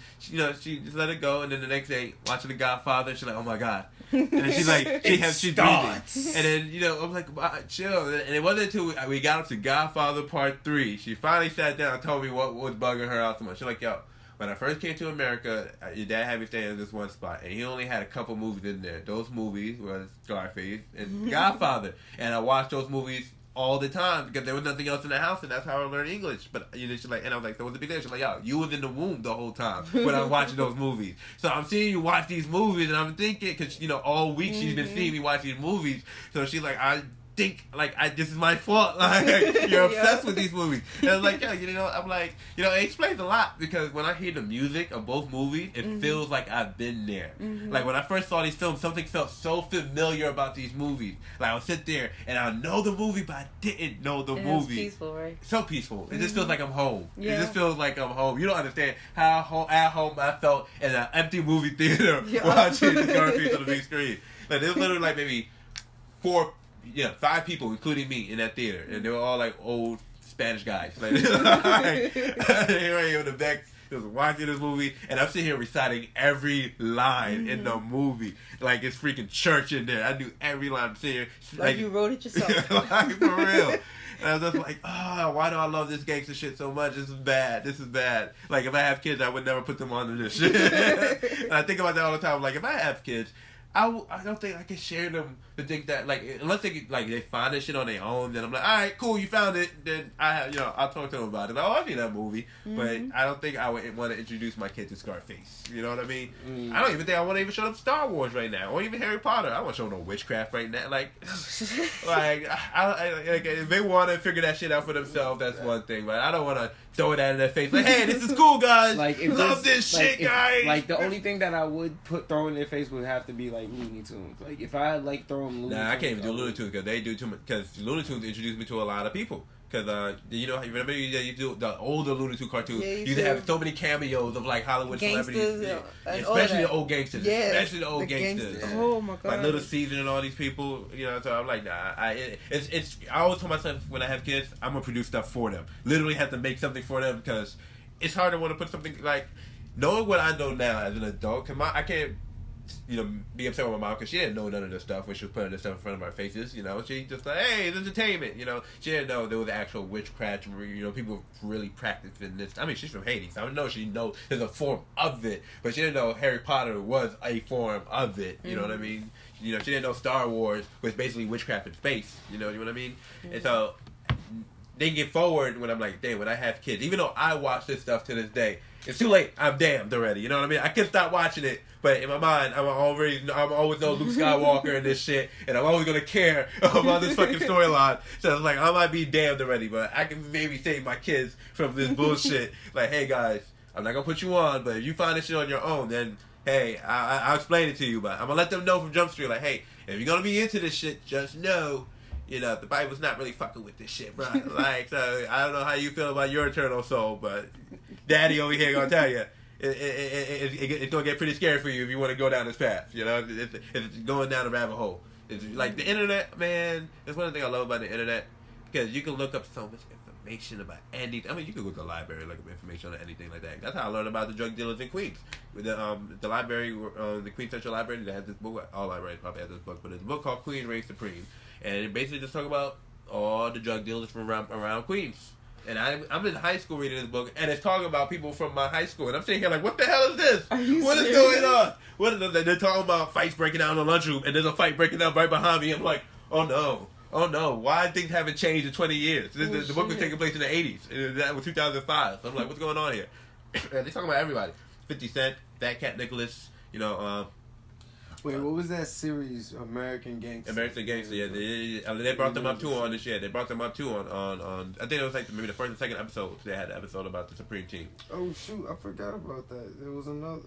she just let it go. And then the next day, watching The Godfather, she's like, oh my God. And then she's like, she's breathing. And then, I'm like, chill. And it wasn't until we got up to Godfather Part 3, she finally sat down and told me what was bugging her out so much. She's like, yo, when I first came to America, your dad had me staying in this one spot, and he only had a couple movies in there. Those movies were Scarface and Godfather. And I watched those movies all the time because there was nothing else in the house, and that's how I learned English. But she's like, and I was like, so what's the big deal? She's like, yo, you was in the womb the whole time when I was watching those movies. So I'm seeing you watch these movies, and I'm thinking, because all week she's been seeing me watch these movies. So she's like, I think this is my fault. Like, you're obsessed with these movies. And I was like, I'm like, it explains a lot because when I hear the music of both movies, it feels like I've been there. Mm-hmm. Like when I first saw these films, something felt so familiar about these movies. Like I'll sit there and I'll know the movie, but I didn't know the movie. It's peaceful, right? So peaceful. It just feels like I'm home. Yeah. It just feels like I'm home. You don't understand how at home I felt in an empty movie theater watching the Scarface on the big screen. Like there was literally like maybe 5 people, including me, in that theater, and they were all like old Spanish guys. Like, they were in the just watching this movie, and I'm sitting here reciting every line in the movie. Like, it's freaking church in there. I knew every line. I'm sitting here. Like you wrote it yourself. Like, for real. And I was just like, why do I love this gangster shit so much? This is bad. This is bad. Like, if I have kids, I would never put them on this shit. And I think about that all the time. Like, if I have kids, I don't think I can share them to think that, like, unless they find this shit on their own, then I'm like, all right, cool, you found it, then I'll talk to them about it. Like, I've seen that movie, but I don't think I would want to introduce my kid to Scarface. You know what I mean? I don't even think I want to even show them Star Wars right now, or even Harry Potter. I want to show them no witchcraft right now. Like, if they want to figure that shit out for themselves, that's one thing, but I don't want to throw that in their face. Like, hey, this is cool, guys. Like, love this shit, guys. Like, the only thing that I would throw in their face would have to be like Looney Tunes. Like, if I like throw them Looney Tunes. Nah, I can't even do Looney Tunes because they do too much. Because Looney Tunes introduced me to a lot of people. Because you remember you do the older Looney Tunes cartoons. You used to have so many cameos of like Hollywood celebrities, especially the old gangsters. Yes, especially the old gangsters. Oh my god, like Little Caesar and all these people. So I'm like, nah. I always tell myself when I have kids, I'm gonna produce stuff for them. Literally have to make something for them because it's hard to want to put something like knowing what I know now as an adult. Cause I can't. Be upset with my mom because she didn't know none of this stuff when she was putting this stuff in front of our faces. She just like, hey, it's entertainment. She didn't know there was actual witchcraft. People really practicing this. I mean, she's from Haiti, so I know she knows there's a form of it, but she didn't know Harry Potter was a form of it. You know what I mean? She didn't know Star Wars was basically witchcraft in space. You know what I mean? And so they get forward when I'm like, damn, when I have kids, even though I watch this stuff to this day, it's too late. I'm damned already. You know what I mean? I can stop watching it, but in my mind, I'm always know Luke Skywalker and this shit, and I'm always gonna care about this fucking storyline. So it's like I might be damned already, but I can maybe save my kids from this bullshit. Like, hey guys, I'm not gonna put you on, but if you find this shit on your own, then hey, I'll explain it to you. But I'm gonna let them know from Jump Street, like, hey, if you're gonna be into this shit, just know. The Bible's not really fucking with this shit, bro. Like, so I don't know how you feel about your eternal soul, but Daddy over here gonna tell you, it's gonna get pretty scary for you if you want to go down this path. It's going down a rabbit hole. It's like the internet, man. That's one of the things I love about the internet because you can look up so much information about anything. I mean, you can go to the library, look up information on anything like that. That's how I learned about the drug dealers in Queens. With the library, the Queens Central Library, they have this book. All libraries probably have this book, but there's a book called Queen Reigns Supreme. And it basically just talk about all the drug dealers from around Queens. And I'm in high school reading this book, and it's talking about people from my high school. And I'm sitting here like, what the hell is this? What is going on? They're talking about fights breaking down in the lunchroom, and there's a fight breaking down right behind me. I'm like, oh no. Why things haven't changed in 20 years? The book was taking place in the 80s. That was 2005. So I'm like, what's going on here? And they're talking about everybody. 50 Cent, Fat Cat Nicholas, Wait, what was that series? American Gangster. American Gangster, yeah. They brought them up too on this year. They brought them up too on I think it was like maybe the first and second episode. They had an episode about the Supreme Team. Oh shoot, I forgot about that. There was another.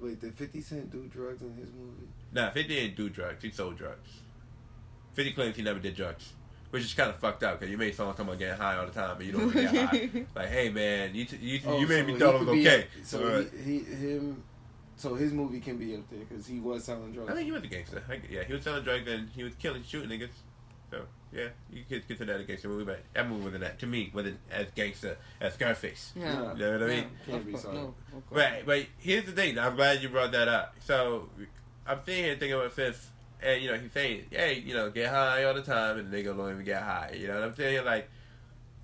Wait, did 50 Cent do drugs in his movie? Nah, 50 didn't do drugs. He sold drugs. 50 claims he never did drugs, which is kind of fucked up because you made someone come on getting high all the time, but you don't get high. Like, hey man, you made me thought it was okay. So his movie can be up there because he was selling drugs. I think he was a gangster. Yeah, he was selling drugs and he was shooting niggas. So yeah, you could consider that a gangster movie, but that movie wasn't that to me wasn't as gangster as Scarface. Yeah. You know what I mean? Can't be sorry. Right, but here's the thing. I'm glad you brought that up. So I'm sitting here thinking about Fifth, and he's saying, hey, get high all the time, and the nigga don't even get high. You know what I'm saying? Like,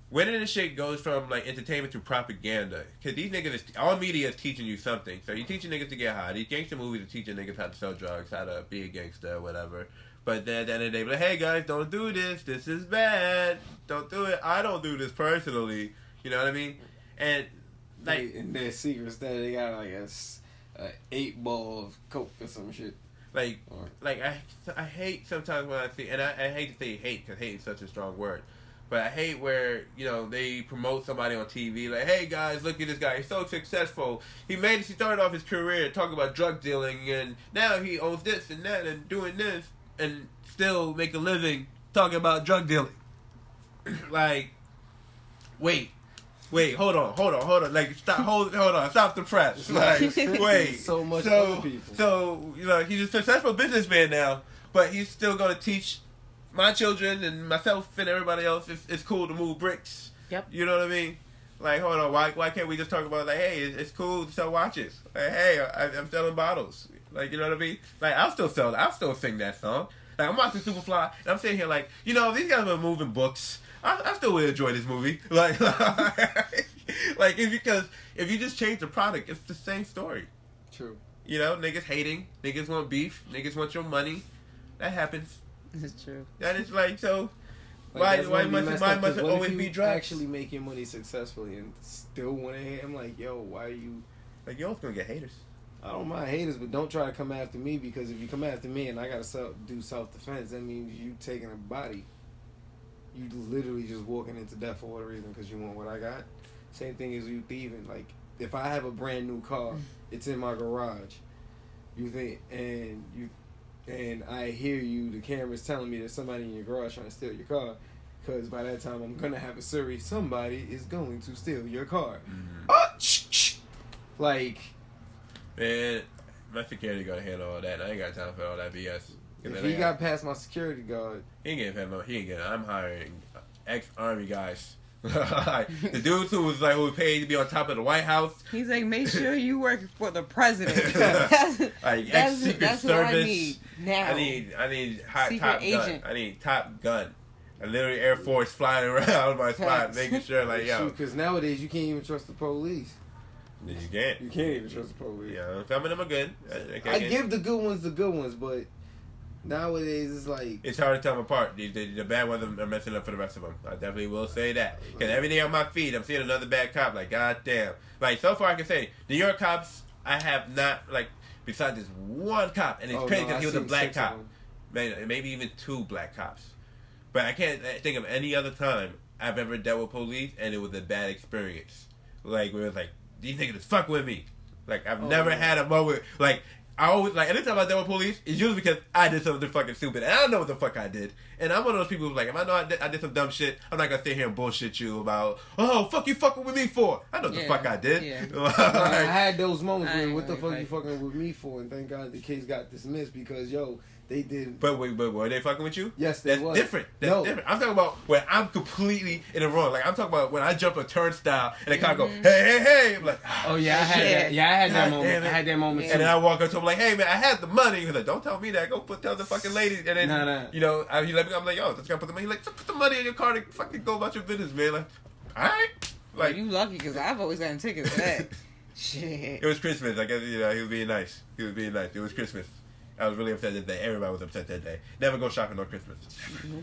where did this shit goes from like entertainment to propaganda? Because these niggas, all media is teaching you something. So you're teaching niggas to get high. These gangster movies are teaching niggas how to sell drugs, how to be a gangster, or whatever. But then at the end of the day, like, hey guys, don't do this. This is bad. Don't do it. I don't do this personally. You know what I mean? And like in their secrets, they got like a 8 ball of coke or some shit. Like I hate sometimes when I see, and I hate to say hate because hate is such a strong word. But I hate where, they promote somebody on TV like, hey guys, look at this guy. He's so successful. He started off his career talking about drug dealing, and now he owns this and that and doing this and still make a living talking about drug dealing. Like, wait, hold on. Like, hold on. Stop the press. Like, wait. So much other people. So, he's a successful businessman now, but he's still going to teach my children and myself and everybody else, it's cool to move bricks. Yep. You know what I mean? Like, hold on, why can't we just talk about, like, hey, it's cool to sell watches. Like, hey, I'm selling bottles. Like, you know what I mean? Like, I'll still sing that song. Like, I'm watching Superfly, and I'm sitting here like, you know, these guys are moving books. I still would enjoy this movie. Like, like, because if you just change the product, it's the same story. True. You know, niggas hating, niggas want beef, niggas want your money. That happens. It's true. That is like, so... Like, why must it always be drugs? Actually making money successfully and still want to hate. I'm like, yo, why are you? Like, you're always gonna get haters. I don't mind haters, but don't try to come after me, because if you come after me and I gotta do self-defense, that means you taking a body. You literally just walking into death for what reason? Because you want what I got. Same thing as you thieving. Like, if I have a brand new car, it's in my garage. You think and I hear you, the camera's telling me there's somebody in your garage trying to steal your car, because by that time I'm going to have a Siri, somebody is going to steal your car. Like... Man, my security gonna handle all that. I ain't got time for all that BS. If he got past my security guard... He ain't getting I'm hiring ex-army guys. Like, the dudes who was paid to be on top of the White House. He's like, make sure you work for the president. Like, ex-Secret Service. What I need now. I need hot Secret Top agent. Gun. I need Top Gun. A literally Air Force flying around my spot, making sure, like, yo. Because nowadays you can't even trust the police. You can't. You can't even trust the police. Yeah, some of them are good. I give the good ones, but nowadays it's like... It's hard to tell them apart. The bad ones are messing up for the rest of them. I definitely will say that. Because every day on my feed, I'm seeing another bad cop. Like, goddamn. Like, so far I can say, New York cops, I have not, like, besides this one cop, and it's crazy because he was a black cop. Maybe even 2 black cops. But I can't think of any other time I've ever dealt with police, and it was a bad experience. Like, where it was like, these niggas fuck with me. Like, I've never had a moment, like, I always, like, anytime I deal with police, it's usually because I did something fucking stupid, and I don't know what the fuck I did. And I'm one of those people who's like, if I know I did some dumb shit, I'm not gonna sit here and bullshit you about, oh, fuck you fucking with me for? I know what the fuck I did. Yeah. Like, I had those moments when, what the fuck you fucking with me for? And thank God the case got dismissed, because, yo, they did. But were they fucking with you? Yes, they was. Different. That's different. I'm talking about when I'm completely in the wrong. Like, I'm talking about when I jump a turnstile and the cop go, hey. I'm like, oh yeah, I had that. Yeah, I had that moment. I had that moment too. And then I walk up to him like, hey man, I had the money. He's like, don't tell me that. Go tell the fucking lady. And then, you know, he let me. I'm like, yo, just gotta put the money. He's like, just put the money in your car and fucking go about your business, man. Like, all right. Like, you lucky, because I've always gotten tickets for that. Shit. It was Christmas. I guess, you know, he was being nice. It was Christmas. I was really upset that day. Everybody was upset that day. Never go shopping on Christmas.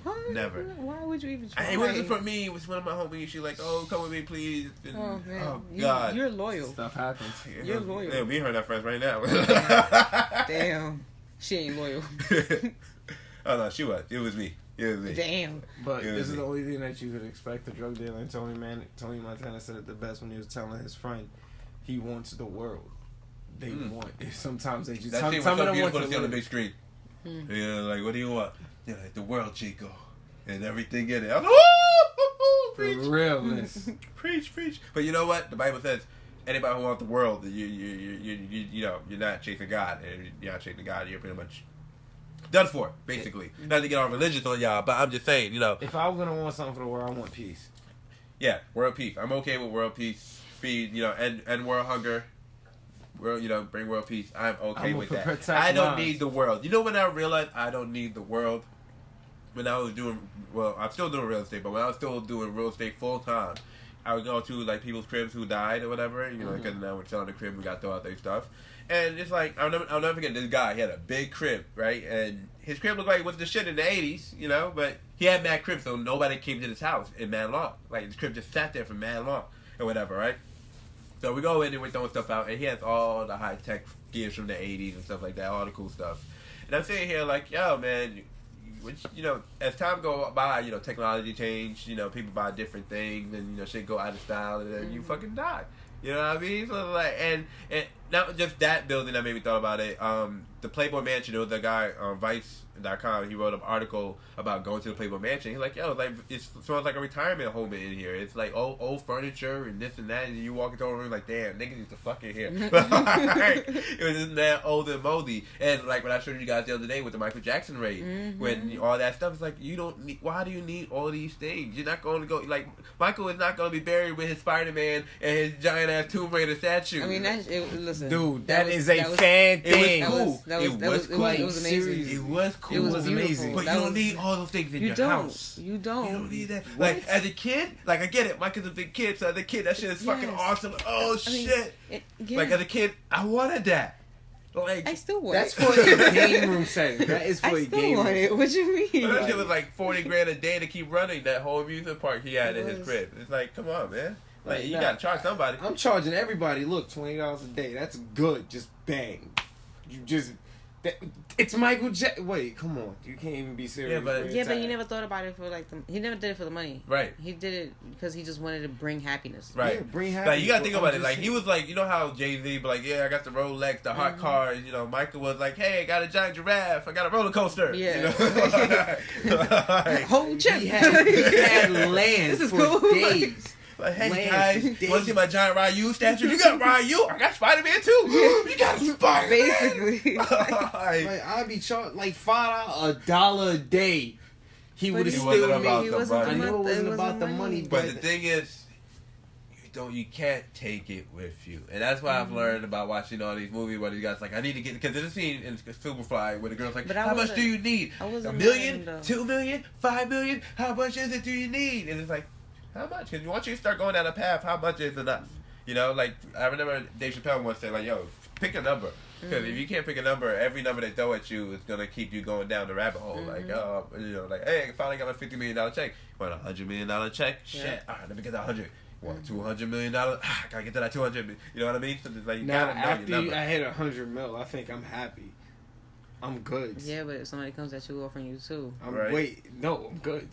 What? Never. Why would you even try? It wasn't for me. It was one of my homies. She like, oh, come with me, please. And, oh, man. Oh, God. You're loyal. Stuff happens. You're loyal. Yeah, me and her not friends right now. Damn. She ain't loyal. Oh, no, she was. It was me. Damn. But this is the only thing that you could expect. The drug dealer. And Tony Montana said it the best when he was telling his friend he wants the world. They want. Sometimes they just. That scene was so beautiful to see on the big screen. Yeah, like, what do you want? Yeah, like the world, Chico, and everything in it. I was like, preach, realness, preach. But you know what? The Bible says, anybody who wants the world, you know, you're not chasing God, and you're not chasing God. You're pretty much done for, basically. Not to get all religious on y'all, but I'm just saying, you know. If I was gonna want something for the world, I want peace. Yeah, world peace. I'm okay with world peace. Speed, you know, and world hunger. World, you know, bring world peace. I'm okay with that. I don't need the world. You know when I realized I don't need the world? When I was doing, well, I'm still doing real estate, but when I was still doing real estate full time, I would go to like people's cribs who died or whatever, you know, because now we're selling the crib, we got to throw out their stuff. And it's like, I'll never forget this guy. He had a big crib, right? And his crib looked like it was the shit in the 80s, you know, but he had mad cribs, so nobody came to his house in mad long. Like, his crib just sat there for mad long or whatever, right? So we go in and we're throwing stuff out, and he has all the high-tech gears from the 80s and stuff like that, all the cool stuff. And I'm sitting here like, yo, man, you know, as time go by, you know, technology change, you know, people buy different things, and, you know, shit go out of style, and then you fucking die. You know what I mean? So, like, and not just that building that made me thought about it. The Playboy Mansion. There was a guy on Vice.com. He wrote an article about going to the Playboy Mansion. He's like, yo, like it smells like a retirement home in here. It's like old furniture and this and that. And you walk into a room like, damn, niggas used to fuck in here. It was just that old and moldy. And like what I showed you guys the other day with the Michael Jackson raid, when all that stuff is like, you don't need. Why do you need all these things? You're not going to go like Michael is not going to be buried with his Spider-Man and his giant ass Tomb Raider statue. I mean, listen, dude, that is a fan thing. It was cool. It was amazing. It was cool. It was amazing. But you don't need all those things in your house. You don't. You don't need that. Like, as a kid, like, I get it. Michael's a big kid, so as a kid, that shit is fucking awesome. Oh, shit. Like, as a kid, I wanted that. Like, I still want that's it. for a game room setting. That is for a game room. It. What you mean? That shit was like $40,000 a day to keep running that whole amusement park he had in his crib. It's like, come on, man. Like, you gotta charge somebody. I'm charging everybody. Look, $20 a day. That's good. Just bang. You just. It's Michael Jackson. Wait, come on. You can't even be serious. But you never thought about it for like he never did it for the money. Right. He did it because he just wanted to bring happiness. Right. Yeah, bring happiness. Like, you gotta think about it. Like, he was like, you know how Jay-Z be like, yeah, I got the Rolex, the hot car. You know, Michael was like, hey, I got a giant giraffe. I got a roller coaster. Yeah. You know? Like, whole chip. He had land This is for cool. days. Like, hey Land guys, for days. want to see my giant Ryu statue? You got Ryu? I got Spider-Man too. You got Spider-Man. Basically. Like, I'd be charged like $5 a day. He would have It still wasn't made. about the money. I know it wasn't about the money, but the thing is, you can't take it with you, and that's why I've learned about watching all these movies where these guys like, I need to get, because there's a scene in Superfly where the girl's like, how much do you need? $1 million, $2 million, $5 million? How much is it? Do you need? And it's like, how much? Because once you start going down a path, how much is enough? You know, like I remember Dave Chappelle once said, like, yo, pick a number. Because if you can't pick a number, every number they throw at you is gonna keep you going down the rabbit hole. Like, you know, like, hey, I finally got my $50 million check. Want a $100 million check? Yeah. Shit, all right, let me get that 100. Want $200 million? Gotta get to that 200. You know what I mean? So it's like, you now gotta know after your number. I hit 100 mil, I think I'm happy. I'm good. Yeah, but if somebody comes at you offering you too. I'm good.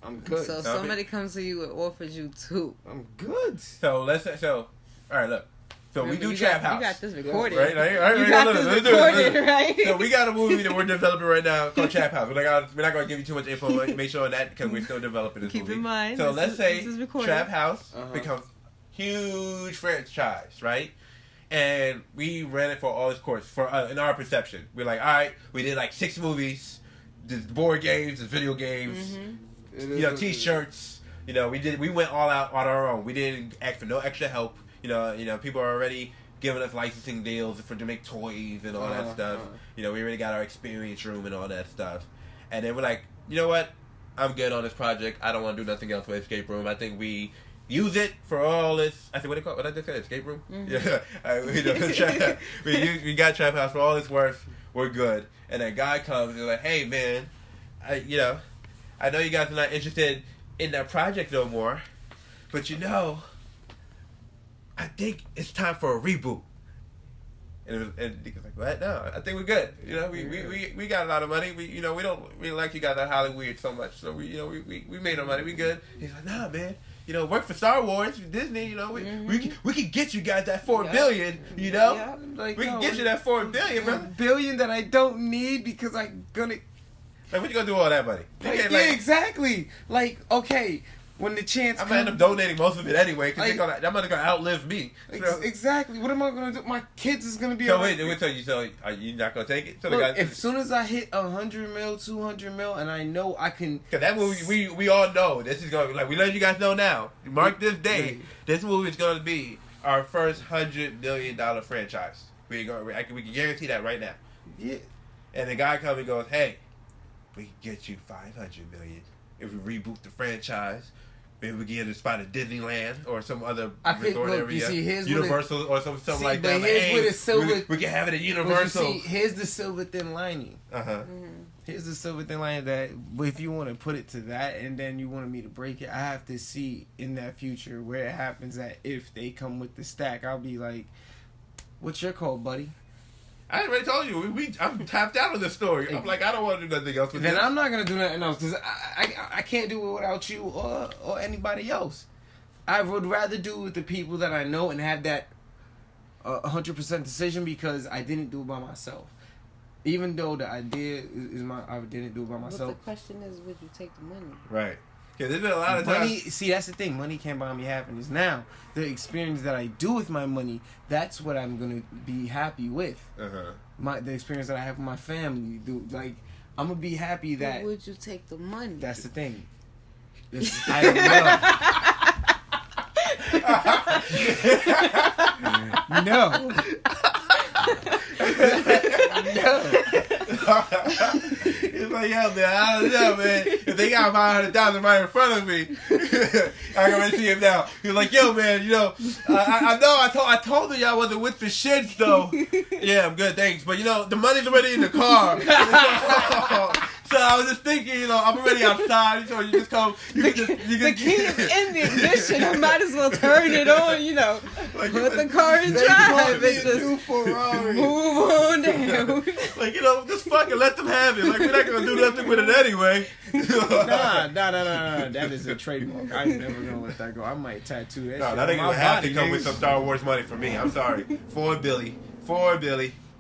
I'm good. So if somebody comes to you and offers you too. I'm good. So let's say, all right, look. So Remember, we do Trap House. You got this recorded. Right? You got this recorded, right? So we got a movie that we're developing right now called Trap House. We're not going to give you too much information on that because we're still developing this movie. Keep in mind. So let's say Trap House Uh-huh. becomes huge franchise, right? And we ran it for all its course for in our perception. We're like, all right, we did like 6 movies, there's board games, there's video games, you know, T-shirts. You know, we went all out on our own. We didn't ask for no extra help. You know, people are already giving us licensing deals to make toys and all that stuff. You know, we already got our experience room and all that stuff. And then we're like, you know what? I'm good on this project. I don't want to do nothing else with Escape Room. I think we use it for all this. I said, what did I just say? Escape Room? Yeah. We got Trap House for all it's worth. We're good. And a guy comes and like, hey, man, I know you guys are not interested in that project no more, but I think it's time for a reboot. And Dick was like, what? No, I think we're good. You know, we got a lot of money. We don't really like you guys at Hollywood so much. So we made our money. We good. He's like, nah, man. You know, work for Star Wars, Disney. You know, we can get you guys that $4 billion. You know, we can get you that $4 billion, bro. $1 billion that I don't need because I'm gonna. Like, what you gonna do with all that money? Exactly. Like, okay, when the chance I'm gonna end up donating most of it anyway because that money's gonna outlive me. So. Exactly. What am I gonna do? My kids is gonna be. So wait, so are you not gonna take it? So look, as soon as I hit 100 mil, 200 mil, and I know I can. Because that movie, we all know this is gonna, like, we let you guys know now. Mark this day. This movie is gonna be our first $100 million franchise. We can guarantee that right now. Yeah. And the guy comes and goes, hey, we can get you $500 million if we reboot the franchise. Maybe we get a spot at Disneyland or some other resort area, you see, Universal or something like that. But here's where the silver. We can have it at Universal. See, here's the silver thin lining. Mm-hmm. Here's the silver thin lining that if you want to put it to that, and then you wanted me to break it, I have to see in that future where it happens that if they come with the stack, I'll be like, "What's your call, buddy?" I already told you. I'm tapped out of the story. I'm like, I don't want to do nothing else with this. Then this. I'm not gonna do nothing else because I can't do it without you or anybody else. I would rather do it with the people that I know and have that 100% decision because I didn't do it by myself. Even though the idea I didn't do it by myself. But the question is, would you take the money? Right. Because there's been a lot of times. See, that's the thing. Money can't buy me happiness. Now, the experience that I do with my money, that's what I'm gonna be happy with. The experience that I have with my family, like I'm gonna be happy that. But would you take the money? That's the thing. I don't know. No. It's like, yeah, man, I don't know, man. If they got $500,000 right in front of me, I can already see him now. He's like, yo, man, you know, I know I told you I wasn't with the shits, though. Yeah, I'm good, thanks. But, you know, the money's already in the car. So I was just thinking, you know, I'm already outside, so you just come. The key is in the ignition. I might as well turn it on, you know. Like, put the car in drive and just move on down. Like, you know, just fucking let them have it. Like, we're not going to do nothing with it anyway. Nah. That is a trademark. I'm never going to let that go. I might tattoo that shit. No, that ain't going to have to come with some Star Wars money for me. I'm sorry. For Billy.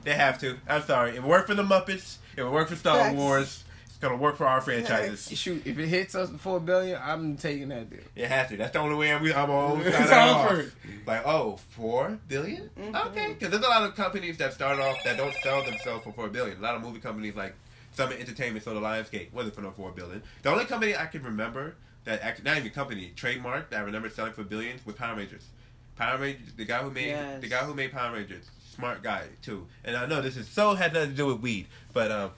They have to. I'm sorry. It worked for the Muppets. It would work for Star Wars. Gonna work for our franchises. Shoot, if it hits us $4 billion, I'm taking that deal. It has to. That's the only way I'm on. Like, oh, $4 billion? Mm-hmm. Okay, because there's a lot of companies that start off that don't sell themselves for $4 billion. A lot of movie companies like Summit Entertainment, so the Lionsgate wasn't for no $4 billion. The only company I can remember that actually, not even company, trademark that I remember selling for billions was Power Rangers. Power Rangers, the guy who made Power Rangers, smart guy too. And I know this had nothing to do with weed, but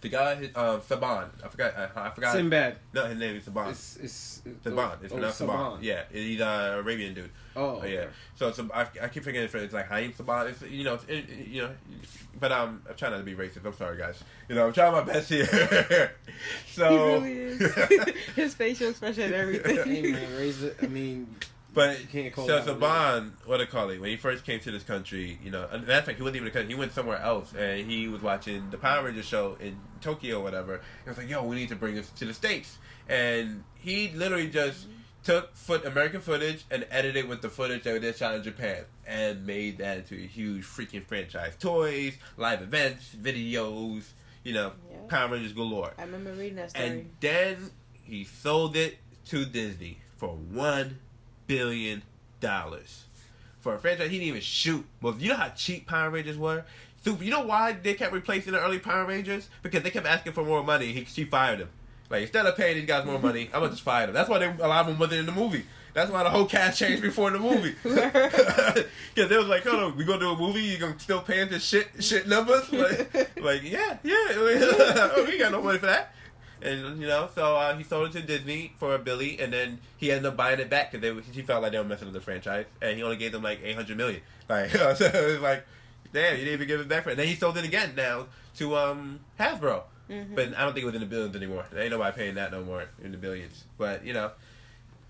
the guy, Saban. I forgot. Sinbad. No, his name is Saban. It's Saban. It's pronounced Saban. Yeah, he's an Arabian dude. Oh, okay. Yeah. So I keep forgetting it's like Haim Saban. It's, you know, but I'm trying not to be racist. I'm sorry, guys. You know, I'm trying my best here. So he really is. His facial expression and everything. Hey man, raise it. I mean. But so Saban, what do I call it? When he first came to this country, you know, matter of fact, he wasn't even in the country. He went somewhere else, and he was watching the Power Rangers show in Tokyo or whatever. He was like, "Yo, we need to bring this to the States." And he literally just took American footage and edited with the footage that they shot in Japan, and made that into a huge freaking franchise: toys, live events, videos. You know, Power Rangers galore. I remember reading that story. And then he sold it to Disney for $1 billion for a franchise he didn't even shoot. Well, you know how cheap Power Rangers were? So you know why they kept replacing the early Power Rangers? Because they kept asking for more money. She fired them. Like, instead of paying these guys more money, I'm gonna just fire them. That's why a lot of them wasn't in the movie. That's why the whole cast changed before the movie. Because they was like, "Oh no, we gonna do a movie? You gonna still pay us the shit numbers?" Like yeah. We got no money for that. And, you know, so he sold it to Disney for $1 billion, and then he ended up buying it back because he felt like they were messing with the franchise, and he only gave them like $800 million. Like, so it was like, damn, you didn't even give it back for it. And then he sold it again now to Hasbro, but I don't think it was in the billions anymore. There ain't nobody paying that no more in the billions. But you know,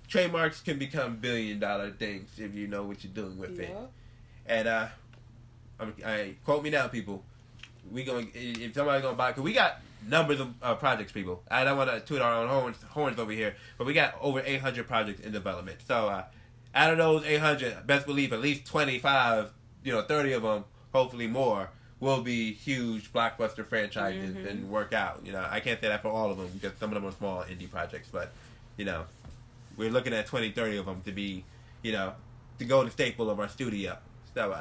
trademarks can become $1 billion things if you know what you're doing with it. And I quote me now, people. If somebody's gonna buy, because we got numbers of projects, people. I don't want to toot our own horns over here, but we got over 800 projects in development. So out of those 800, best believe at least 25, 30 of them, hopefully more, will be huge blockbuster franchises and work out. You know, I can't say that for all of them because some of them are small indie projects, but we're looking at 20, 30 of them to be, to go the staple of our studio. So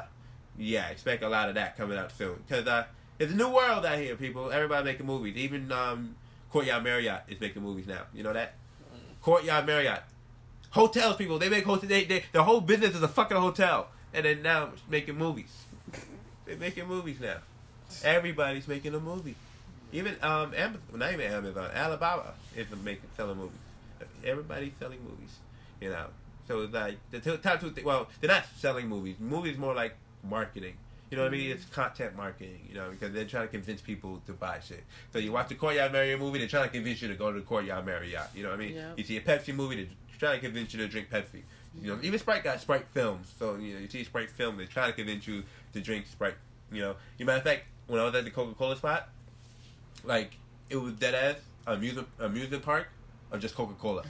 expect a lot of that coming out soon because it's a new world out here, people. Everybody making movies. Even Courtyard Marriott is making movies now. You know that? Courtyard Marriott. Hotels, people. They make hotels. The whole business is a fucking hotel. And then now making movies. They're making movies now. Everybody's making a movie. Even Amazon, not even Amazon, Alibaba is selling movies. Everybody's selling movies. So it's like the top two things. Well, they're not selling movies. Movies more like marketing. You know what I mean? It's content marketing, because they're trying to convince people to buy shit. So you watch the Courtyard Marriott movie, they're trying to convince you to go to the Courtyard Marriott. You know what I mean? Yeah. You see a Pepsi movie, they're trying to convince you to drink Pepsi. Even Sprite got Sprite films. So, you see a Sprite film, they're trying to convince you to drink Sprite. Matter of fact, when I was at the Coca Cola spot, like, it was dead ass amusement park of just Coca Cola.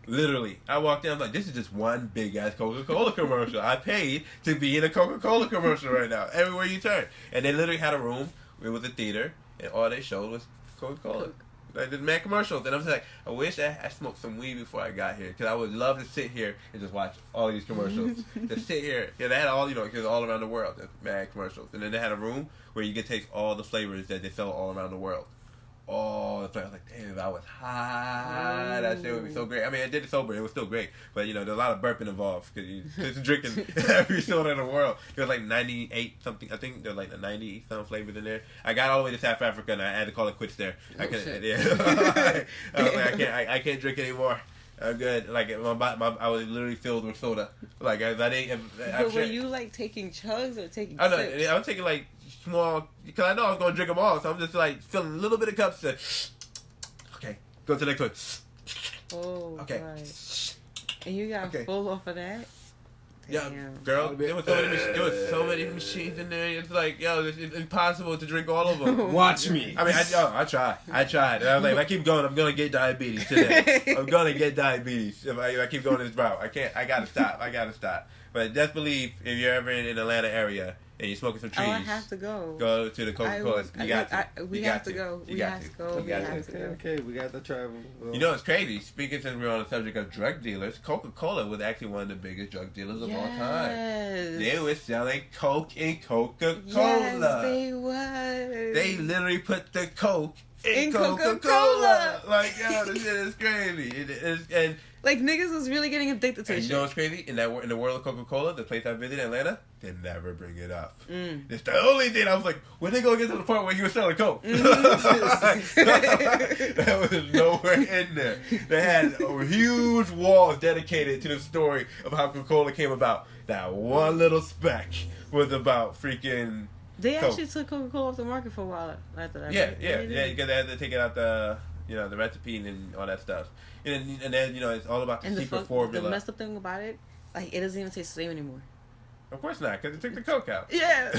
Literally, I walked in. I'm like, this is just one big ass Coca Cola commercial. I paid to be in a Coca Cola commercial right now. Everywhere you turn, and they literally had a room. It was a theater, and all they showed was Coca Cola. Like, there's mad commercials, and I'm just like, I wish I smoked some weed before I got here, because I would love to sit here and just watch all these commercials. Just sit here, yeah, they had all, because all around the world, there's mad commercials, and then they had a room where you could taste all the flavors that they sell all around the world. Oh, I was like, damn, if I was high, that shit would be so great. I mean, I did it sober, it was still great, but there's a lot of burping involved because you're drinking every soda in the world. There's like 98 something, I think there's like the 90 some flavors in there. I got all the way to South Africa and I had to call it quits there. I couldn't, I was like, I can't drink anymore. I'm good. Like I was literally filled with soda. Like I didn't. But were you like taking chugs or taking? I know. sips? I was taking like small because I know I was gonna drink them all. So I'm just like filling a little bit of cups. Okay, go to the next one. Oh, okay. Right. And you got full off of that. Yeah, Damn. girl, there was so many machines in there. It's like, it's impossible to drink all of them. Watch me. I mean, I tried. And I was like, if I keep going, I'm gonna get diabetes today. I'm gonna get diabetes if I keep going this route. I gotta stop. But just believe if you're ever in the Atlanta area and you're smoking some trees. Oh, I have to go. Go to the Coca Cola. You got to. We have to go. We have to go. Okay, we got to travel. You know, it's crazy. Speaking, since we're on the subject of drug dealers, Coca Cola was actually one of the biggest drug dealers of all time. They were selling Coke in Coca Cola. Yes, they was. They literally put the Coke in Coca Cola. Like, this shit is crazy. And like, niggas was really getting addicted to it. You know what's crazy? In the world of Coca Cola, the place I visited in Atlanta, they never bring it up. It's the only thing I was like, when they gonna get to the part where you were selling Coke? That was nowhere in there. They had huge walls dedicated to the story of how Coca Cola came about. That one little speck was about freaking. They actually took Coca Cola off the market for a while after that. Yeah, because they had to take it out the recipe and all that stuff. And then it's all about the secret formula. The messed up thing about it, like, it doesn't even taste the same anymore. Of course not, because they took the Coke out. Yeah. I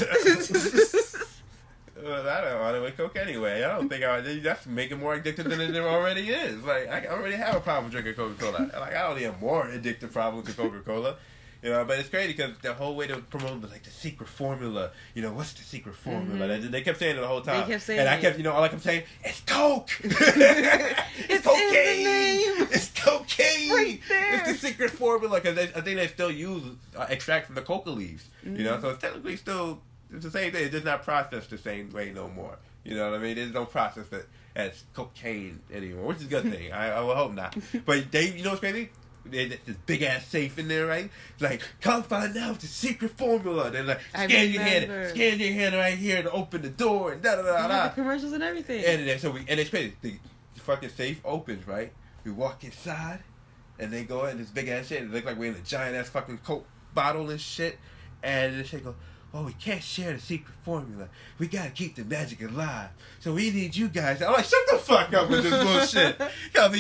don't want to with Coke anyway. I don't think that's making more addictive than it already is. Like, I already have a problem drinking Coca-Cola. Like, I don't need a more addictive problem with Coca-Cola. But it's crazy because the whole way they were promoting was like the secret formula. What's the secret formula? Mm-hmm. They kept saying it the whole time. They kept saying and I kept, all I kept saying, it's Coke! It's cocaine! It's cocaine! Right there. It's the secret formula because I think they still use extract from the coca leaves. Mm-hmm. So it's technically still, it's the same thing. It's just not processed the same way no more. You know what I mean? They just don't process it as cocaine anymore, which is a good thing. I would hope not. But you know what's crazy? There's this big ass safe in there, right? It's like, come find out the secret formula. They're like, scan your hand right here to open the door and da da da da. The commercials and everything. And it's crazy. The fucking safe opens, right? We walk inside, and they go in this big ass shit. It looks like we're in a giant ass fucking Coke bottle and shit. And the shit goes, oh, we can't share the secret formula. We gotta keep the magic alive. So we need you guys. I'm like, shut the fuck up with this bullshit.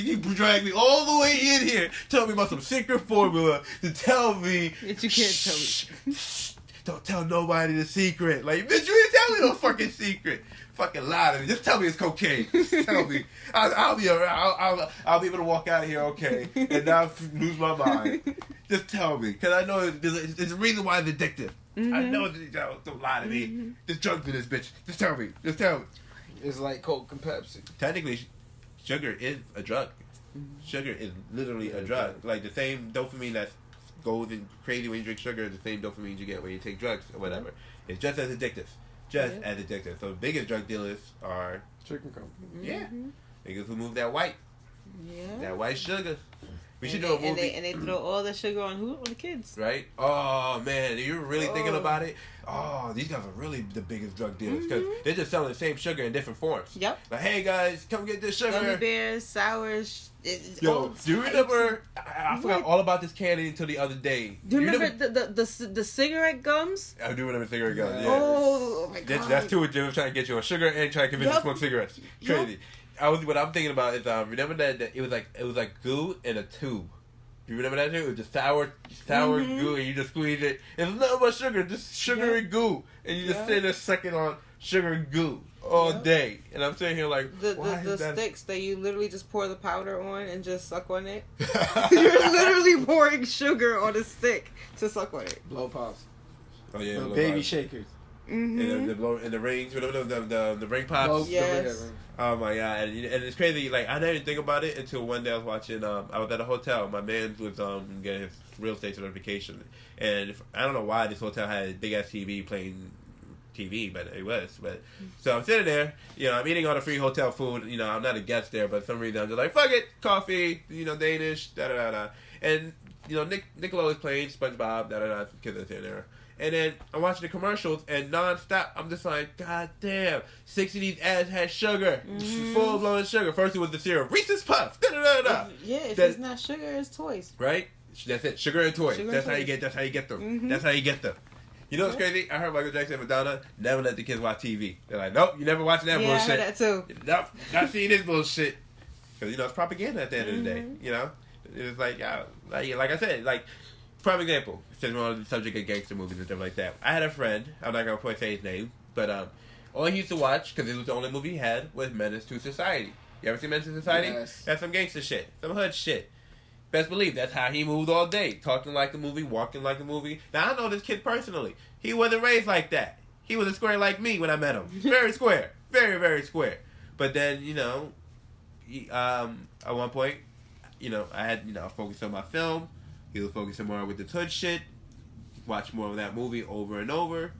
You dragged me all the way in here, tell me about some secret formula to tell me that you can't tell me. Don't tell nobody the secret. Like, bitch, you didn't tell me no fucking secret. Fucking lie to me. Just tell me it's cocaine. Just tell me. I'll be alright. I'll be able to walk out of here okay and not lose my mind. Just tell me, because I know there's a reason why it's addictive. Mm-hmm. I know don't lie to me. Mm-hmm. Just drug to this bitch. Just tell me. It's like Coke and Pepsi. Technically, sugar is a drug. Sugar is literally a drug. Like the same dopamine that goes in crazy when you drink sugar is the same dopamine you get when you take drugs or whatever. It's just as addictive. As addictive. So the biggest drug dealers are chicken companies. Yeah. Niggas who move that white. Yeah. That white sugar. We should do a movie. And they throw all the sugar on who? On the kids. Right? Oh, man. You're really thinking about it? Oh, these guys are really the biggest drug dealers because they're just selling the same sugar in different forms. Yep. Like, hey, guys, come get this sugar. Gummy bears, sours. Yo, do you remember? I forgot all about this candy until the other day. Do you remember the cigarette gums? I do remember cigarette gums, yeah. Oh, my God. That's two of them trying to get you on sugar and trying to convince you to smoke cigarettes. Crazy. What I'm thinking about is remember that it was like goo in a tube. Do you remember that too? It was just sour goo, and you just squeeze it. It's not much sugar, just sugar and goo, and you just sit there sucking on sugar goo all day, and I'm sitting here like the sticks that you literally just pour the powder on and just suck on it. You're literally pouring sugar on a stick to suck on it. Blow pops. Oh yeah, the baby shakers. And the rings, the ring pops. Yes. Oh my god, and it's crazy. Like I didn't even think about it until one day I was watching. I was at a hotel. My man was getting his real estate certification, and I don't know why this hotel had a big ass TV playing TV, but it was. But so I'm sitting there, I'm eating all the free hotel food. I'm not a guest there, but for some reason I'm just like, fuck it, coffee, Danish, da da da, and Nickelodeon is playing SpongeBob, da da da, kids are sitting there. And then I'm watching the commercials, and nonstop, I'm just like, God damn, 6 of these ads had sugar, full blown sugar. First it was the cereal, Reese's Puffs, da da da da. Yeah, if it's not sugar, it's toys. Right? That's it, sugar and toys. That's how you get them. That's how you get them. You know what's crazy? I heard Michael Jackson and Madonna never let the kids watch TV. They're like, nope, you never watching that bullshit. Yeah, I heard that too. Nope, not seeing this bullshit. Because, it's propaganda at the end of the day, It's like, like I said, like, prime example, since we're on the subject of gangster movies and stuff like that. I had a friend, I'm not going to say his name, but all he used to watch, because it was the only movie he had, was Menace to Society. You ever seen Menace to Society? Yes. That's some gangster shit, some hood shit. Best believe that's how he moved all day, talking like a movie, walking like a movie. Now, I know this kid personally. He wasn't raised like that. He was a square like me when I met him. Very square. Very, very square. But then, at one point, I had, focused on my film. He was focusing more with the hood shit. Watched more of that movie over and over.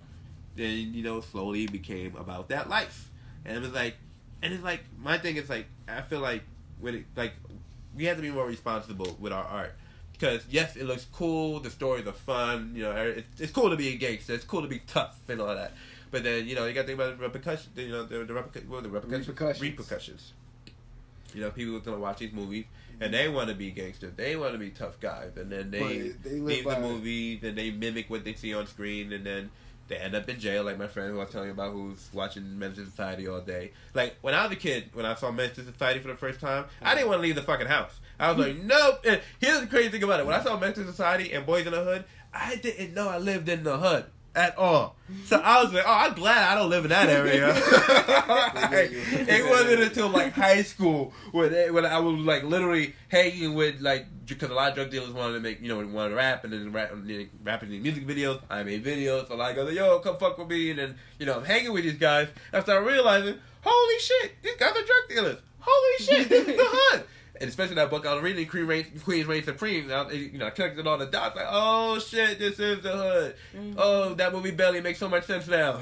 Then, slowly it became about that life. And it's like, my thing is like, I feel like, we have to be more responsible with our art. Because, yes, it looks cool, the stories are fun, it's cool to be a gangster, it's cool to be tough and all that. But then, you got to think about the repercussions, repercussions. People are going to watch these movies, and they want to be gangsters, they want to be tough guys, and then they leave the movies, and they mimic what they see on screen, and then they end up in jail, like my friend who I was telling you about, who's watching Menace to Society all day. Like, when I was a kid, when I saw Menace to Society for the first time, I didn't want to leave the fucking house. I was like, nope. And here's the crazy thing about it. When I saw Menace to Society and Boys in the Hood, I didn't know I lived in the hood at all. So I was like, oh, I'm glad I don't live in that area. It wasn't until like high school when I was like literally hanging with because a lot of drug dealers wanted to make, wanted to rap and then rapping in music videos. I made videos, so like, yo, come fuck with me, and then I'm hanging with these guys. I started realizing, holy shit, these guys are drug dealers. Holy shit, this is the hood. And especially that book I was reading, Queens Reign Supreme, I connected all the dots, like, oh shit, this is the hood. Oh, that movie Belly makes so much sense now.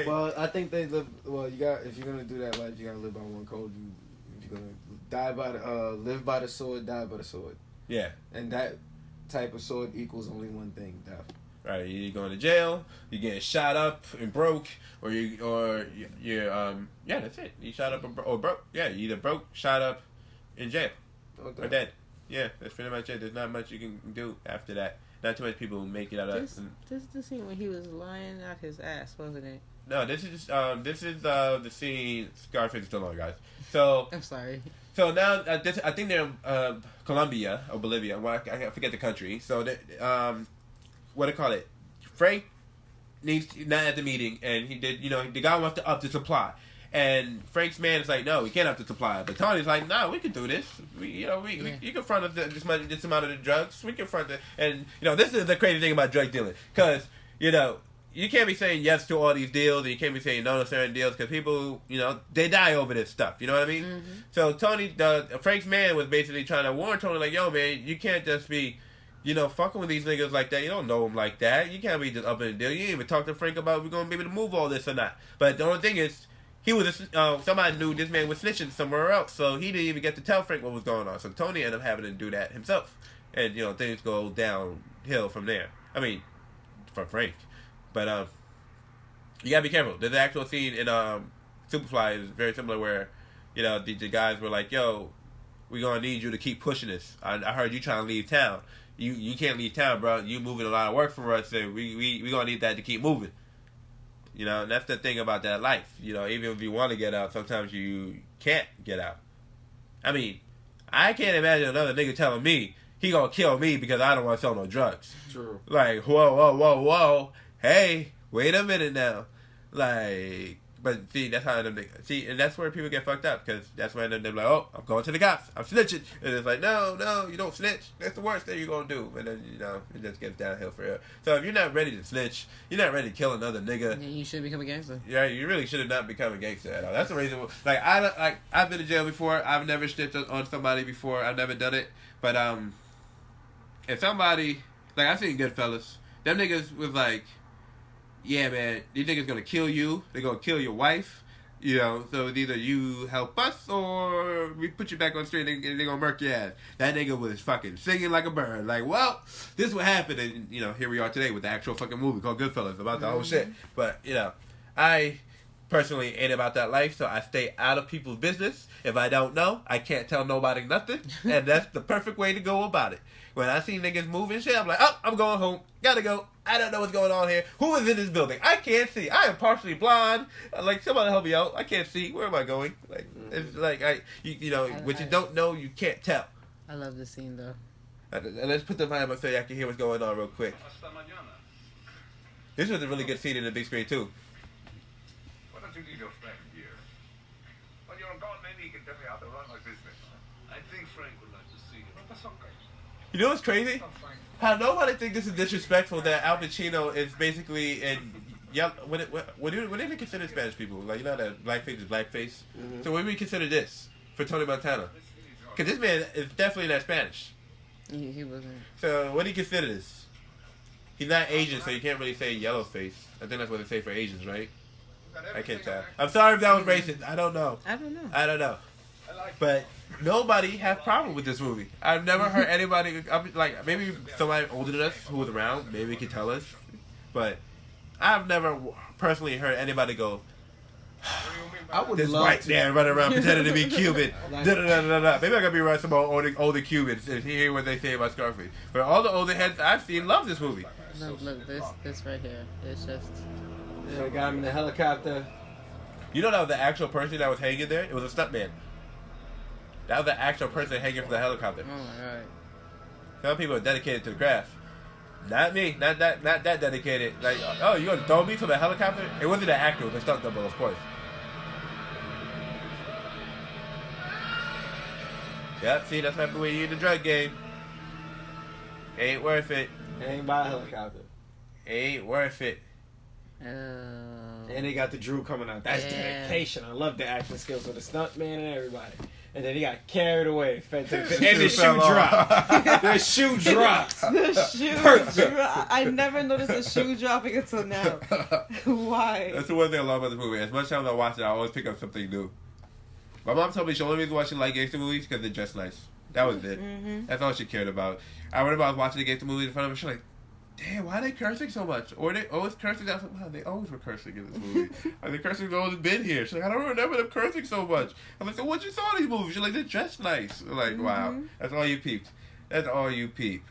Well, I think they live. Well, if you're gonna do that life, you gotta live by one code. You're gonna live by the sword, die by the sword. Yeah. And that type of sword equals only one thing: death. Right, you're going to jail, you're getting shot up and broke, or you're that's it. You shot up or broke. Yeah, you either broke, shot up, in jail, or dead. Yeah, that's pretty much it. There's not much you can do after that. Not too much people make it out of. This is the scene when he was lying out his ass, wasn't it? No, this is the scene. Scarface is still on, guys. So I'm sorry. So now I think they're in Colombia or Bolivia. Well, I forget the country. So what do you call it? Frank needs not at the meeting, and he did. The guy wants to up the supply, and Frank's man is like, "No, we can't up the supply." But Tony's like, "No, we can do this. You can front us this amount of the drugs. We can front it." And this is the crazy thing about drug dealing, because you can't be saying yes to all these deals, and you can't be saying no to certain deals, because people, they die over this stuff. You know what I mean? Mm-hmm. So Frank's man was basically trying to warn Tony, like, "Yo, man, you can't just be." Fucking with these niggas like that. You don't know them like that. You can't be just up in the deal. You ain't even talk to Frank about if we're going to be able to move all this or not. But the only thing is, he was somebody knew this man was snitching somewhere else, so he didn't even get to tell Frank what was going on. So Tony ended up having to do that himself. And, things go downhill from there. I mean, from Frank. But you got to be careful. There's an actual scene in Superfly is very similar where, the guys were like, yo, we're going to need you to keep pushing this. I heard you trying to leave town. You can't leave town, bro. You moving a lot of work for us, and we gonna need that to keep moving. And that's the thing about that life. Even if you want to get out, sometimes you can't get out. I mean, I can't imagine another nigga telling me he gonna kill me because I don't want to sell no drugs. True. Like, whoa. Hey, wait a minute now. Like, but see, that's how them niggas, see, and that's where people get fucked up, because that's when they're like, oh, I'm going to the cops, I'm snitching, and it's like, no, you don't snitch, that's the worst thing you're gonna do, and then, it just gets downhill for real. So if you're not ready to snitch, you're not ready to kill another nigga, you should become a gangster. Yeah, you really should have not become a gangster at all. That's the reason, I've been to jail before, I've never snitched on somebody before, I've never done it, but, if somebody, like, I've seen Goodfellas, them niggas was like, yeah, man, these niggas gonna kill you. They gonna kill your wife. So it's either you help us or we put you back on the street and they gonna murk your ass. That nigga was fucking singing like a bird. Like, well, this is what happened. And, here we are today with the actual fucking movie called Goodfellas about the whole shit. But, I personally ain't about that life, so I stay out of people's business. If I don't know, I can't tell nobody nothing. And that's the perfect way to go about it. When I see niggas moving shit, I'm like, oh, I'm going home. Gotta go. I don't know what's going on here. Who is in this building? I can't see. I am partially blind. Like, somebody help me out. I can't see. Where am I going? Like, it's like, what you don't know, you can't tell. I love this scene, though. And let's put the vibe up so y'all can hear what's going on real quick. This was a really good scene in the big screen, too. Why don't you leave your friend here? When you're gone, maybe you can tell me how to run my business. I think Frank would like to see you. That's okay. You know what's crazy? How nobody think this is disrespectful that Al Pacino is basically in what do they consider Spanish people? Like, that blackface is blackface. Mm-hmm. So what do we consider this for Tony Montana? Because this man is definitely not Spanish. He wasn't. So what do you consider this? He's not Asian, so you can't really say yellow face. I think that's what they say for Asians, right? I can't tell. I'm sorry if that was racist. I don't know. But nobody has problem with this movie. I've never heard anybody, like, maybe somebody older than us who was around, maybe could tell us. But I've never personally heard anybody go, I would this love white to. man running around pretending to be Cuban. Maybe I gotta be around some older Cubans and hear what they say about Scarface. But all the older heads I've seen love this movie. Look, this right here. It's just... Yeah, got him in the helicopter. You know that was the actual person that was hanging there? It was a stuntman. That was the actual person hanging from the helicopter. Oh my god. Some people are dedicated to the craft. Not me. Not that dedicated. Like, oh, you gonna throw me from a helicopter? It wasn't an actor, it was a stunt double, of course. Yep, see, that's what happens when you're in the drug game. Ain't worth it. Ain't by a helicopter. Ain't worth it. And they got the Drew coming out. That's dedication. I love the acting skills of the stuntman and everybody. And then he got carried away. And the shoe dropped. The shoe dropped. The shoe dropped. I never noticed the shoe dropping until now. Why? That's the one thing I love about the movie. As much time as I watch it, I always pick up something new. My mom told me she only reason why she liked gangster movies because they're just nice. That was it. Mm-hmm. That's all she cared about. I remember I was watching the gangster movie in front of her. She's like, damn, why are they cursing so much? Or they always cursing. I was like, wow, they always were cursing in this movie. The cursing's always been here. She's like, I don't remember them cursing so much. I'm like, so what you saw in these movies? She's like, they're dressed nice. I'm like, wow, that's all you peeped. That's all you peep.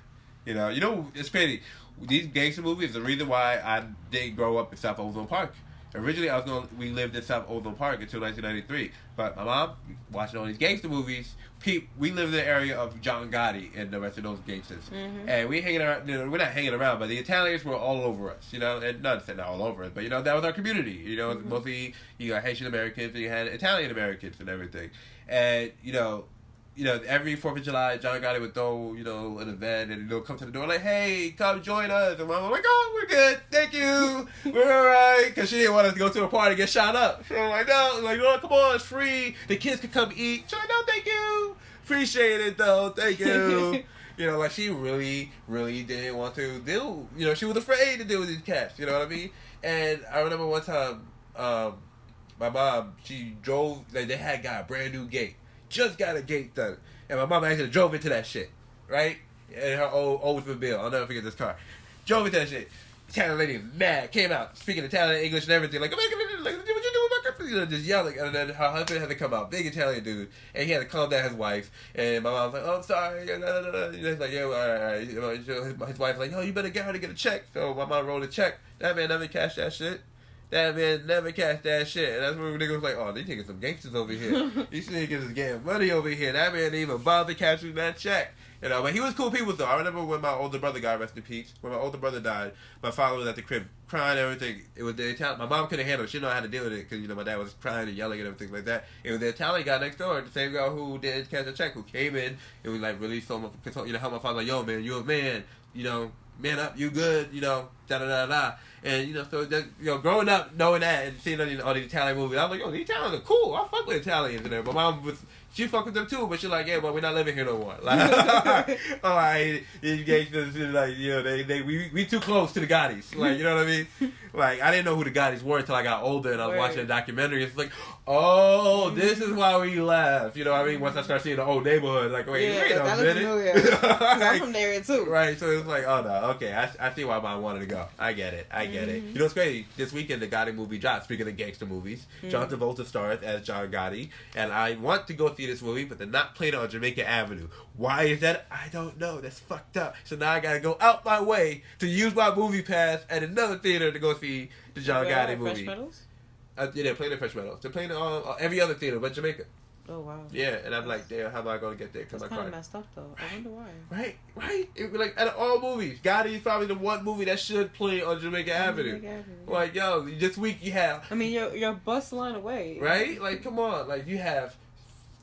It's crazy. These gangster movies, the reason why I didn't grow up in South Ozone Park. Originally, we lived in South Ozone Park until 1993. But my mom, watching all these gangster movies, we lived in the area of John Gotti and the rest of those gangsters. Mm-hmm. And we hanging around, we're not hanging around, but the Italians were all over us, and not all over us, but, that was our community, mostly, you got Haitian Americans and you had Italian Americans and everything. And, every 4th of July, John Gotti would throw, an event and come to the door like, hey, come join us. And Mom was like, oh, we're good. Thank you. We're all right. Because she didn't want us to go to a party and get shot up. So I'm like, no. Like, oh, come on, it's free. The kids can come eat. She's like, no, thank you. Appreciate it, though. Thank you. Like, she really, really didn't want to deal. She was afraid to deal with these cats. You know what I mean? And I remember one time, my mom, she drove, like, they had got a brand new gate. Just got a gate done. And my mom actually drove into that shit. Right? In her old Oldsmobile. I'll never forget this car. Drove into that shit. Italian lady mad. Came out. Speaking Italian, English, and everything. Like, what you doing with my country? Just yelling. And then her husband had to come out. Big Italian dude. And he had to calm down his wife. And my mom was like, oh, I'm sorry. He's like, yeah, all right. His wife's like, oh, you better get her to get a check. So my mom wrote a check. That man never cashed that shit. That man never catch that shit. And that's when niggas was like, oh, these niggas some gangsters over here. These niggas is getting money over here. That man didn't even bother catching that check. You know, but he was cool people though. I remember when my older brother got rest in peace. When my older brother died, my father was at the crib crying and everything. It was the Italian. My mom couldn't handle it. She didn't know how to deal with it because, you know, my dad was crying and yelling and everything like that. It was the Italian guy next door, the same guy who did catch a check, who came in and was like really so much, you know, help my father like, yo man, you a man, you know, man up, you good, you know, da da da da. And, you know, so, just, you know, growing up knowing that and seeing all these Italian movies, I was like, yo, these Italians are cool. I fuck with Italians and everything. My mom was, she fucked with them too, but she's like, yeah, but we're not living here no more. Like, all right, these gangsters, like, you know, we too close to the Gottis. Like, you know what I mean? Like, I didn't know who the Gottis were until I got older and I was watching a documentary. It's like, oh, this is why we left. You know what I mean? Once I start seeing the old neighborhood, like, wait a minute. I'm from there too. Right, so it's like, oh no, okay, I see why mom wanted to go. I get it. You know what's crazy? This weekend the Gotti movie dropped. Speaking of gangster movies, John Travolta stars as John Gotti, and I want to go see this movie, but they're not playing it on Jamaica Avenue. Why is that? I don't know. That's fucked up. So now I gotta go out my way to use my movie pass at another theater to go see the John Gotti movie. Fresh Meadows? Yeah, they're playing at Fresh Meadows. They're playing it on every other theater but Jamaica. Oh wow. Yeah, and I'm like, damn, how am I gonna get there? That's kind of messed up though. I wonder why. Right. It was like out of all movies, Gotti is probably the one movie that should play on Jamaica Avenue. Like, yo, this week you have. I mean, you're a bus line away. Right? Like, come on. Like, you have.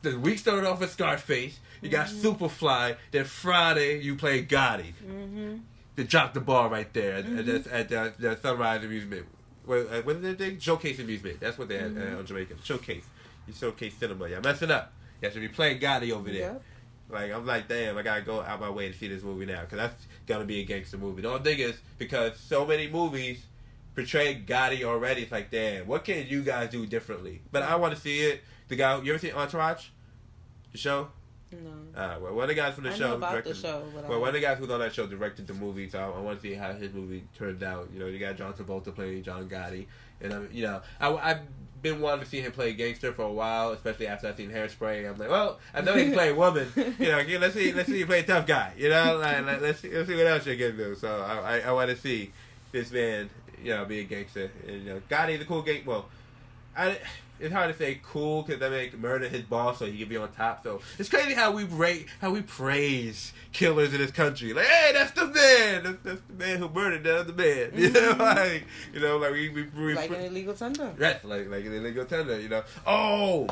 The week started off with Scarface. You got Superfly. Then Friday you play Gotti. They dropped the ball right there at the Sunrise Amusement. What is that thing? Showcase Amusement. That's what they had on Jamaica. Showcase. You showcase cinema. Y'all messing up. You should be playing Gotti over there. Yep. Like, I'm like, damn, I gotta go out my way to see this movie now, because that's gonna be a gangster movie. The only thing is, because so many movies portray Gotti already, it's like, damn, what can you guys do differently? But I want to see it. The guy, you ever seen Entourage? The show? No. Well, one of the guys from the show. Know about the show. Well, one of the guys who's on that show directed the movie, so I want to see how his movie turned out. You know, you got John Travolta playing John Gotti, and you know, I've been wanting to see him play gangster for a while, especially after I've seen Hairspray. I'm like, well, I know he can play a woman. You know, let's see you play a tough guy. You know, like, let's see what else you can do. So I want to see this man, you know, be a gangster. And, you know, Gotti's a cool gang. Well, it's hard to say cool because they make murder his boss so he can be on top. So it's crazy how we praise killers in this country. Like, hey, that's the man. That's the man who murdered the other man. You know, like we like an illegal tender. Right, like an illegal tender. You know. Oh,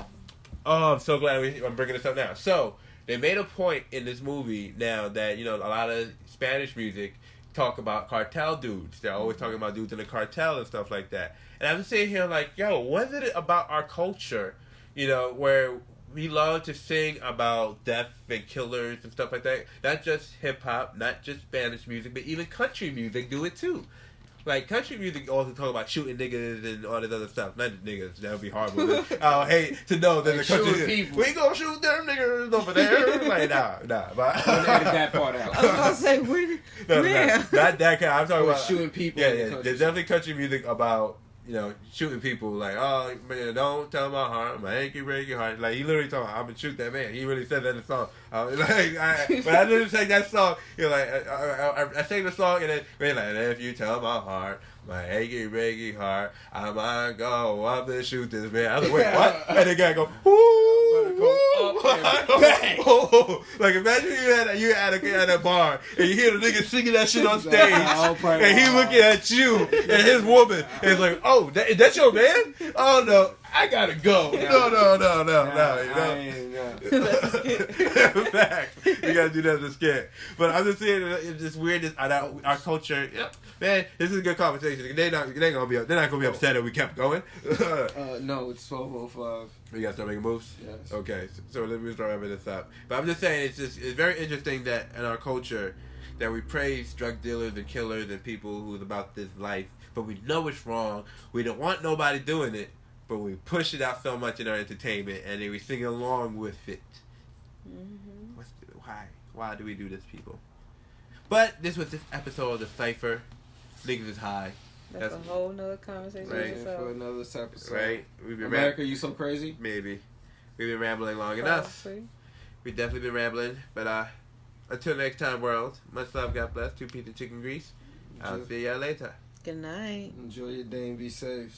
I'm so glad I'm bringing this up now. So they made a point in this movie now that, you know, a lot of Spanish music talk about cartel dudes. They're always talking about dudes in the cartel and stuff like that. And I'm sitting here like, yo, what is it about our culture, you know, where we love to sing about death and killers and stuff like that? Not just hip-hop, not just Spanish music, but even country music do it too. Like, country music also talk about shooting niggas and all this other stuff. Not niggas, that would be horrible. I would hate to know that the country people. We gonna shoot them niggas over there. Like, nah. But I'm gonna edit that part out. I was gonna say, where? Not that kind. I'm talking about shooting people. Yeah. There's definitely country music about, you know, shooting people. Like, oh, man, don't tell my heart, my achy, breaky heart. Like, he literally told me, I'm gonna shoot that man. He really said that in the song. But I didn't take that song. You know, like, I sang the song, and then, man, like, if you tell my heart, my achy, breaky heart, I might go up and shoot this man. I was like, wait, what? And the guy go, like, imagine you at a bar and you hear the nigga singing that shit on stage and he looking at you and his woman and he's like, oh, that's your man? Oh no, I gotta go. No. Fact. You gotta do that as a skit. But I'm just saying, it's just weird. Our culture. Yeah, man, this is a good conversation. They're not gonna be upset if we kept going. No, it's 12:05. We gotta start making moves. Yes. Okay, so let me start wrapping this up. But I'm just saying, it's very interesting that in our culture that we praise drug dealers and killers and people who's about this life, but we know it's wrong. We don't want nobody doing it, but we push it out so much in our entertainment, and then we sing along with it. Mm-hmm. Why do we do this, people? But this was this episode of the Cypher. Niggas is high. That's a whole nother conversation. Right. For another episode. Right. We've been America, you so crazy? Maybe. We've been rambling long enough. We've definitely been rambling. But until next time, world. Much love, God bless. 2 pieces of chicken grease. I'll see y'all later. Good night. Enjoy your day and be safe.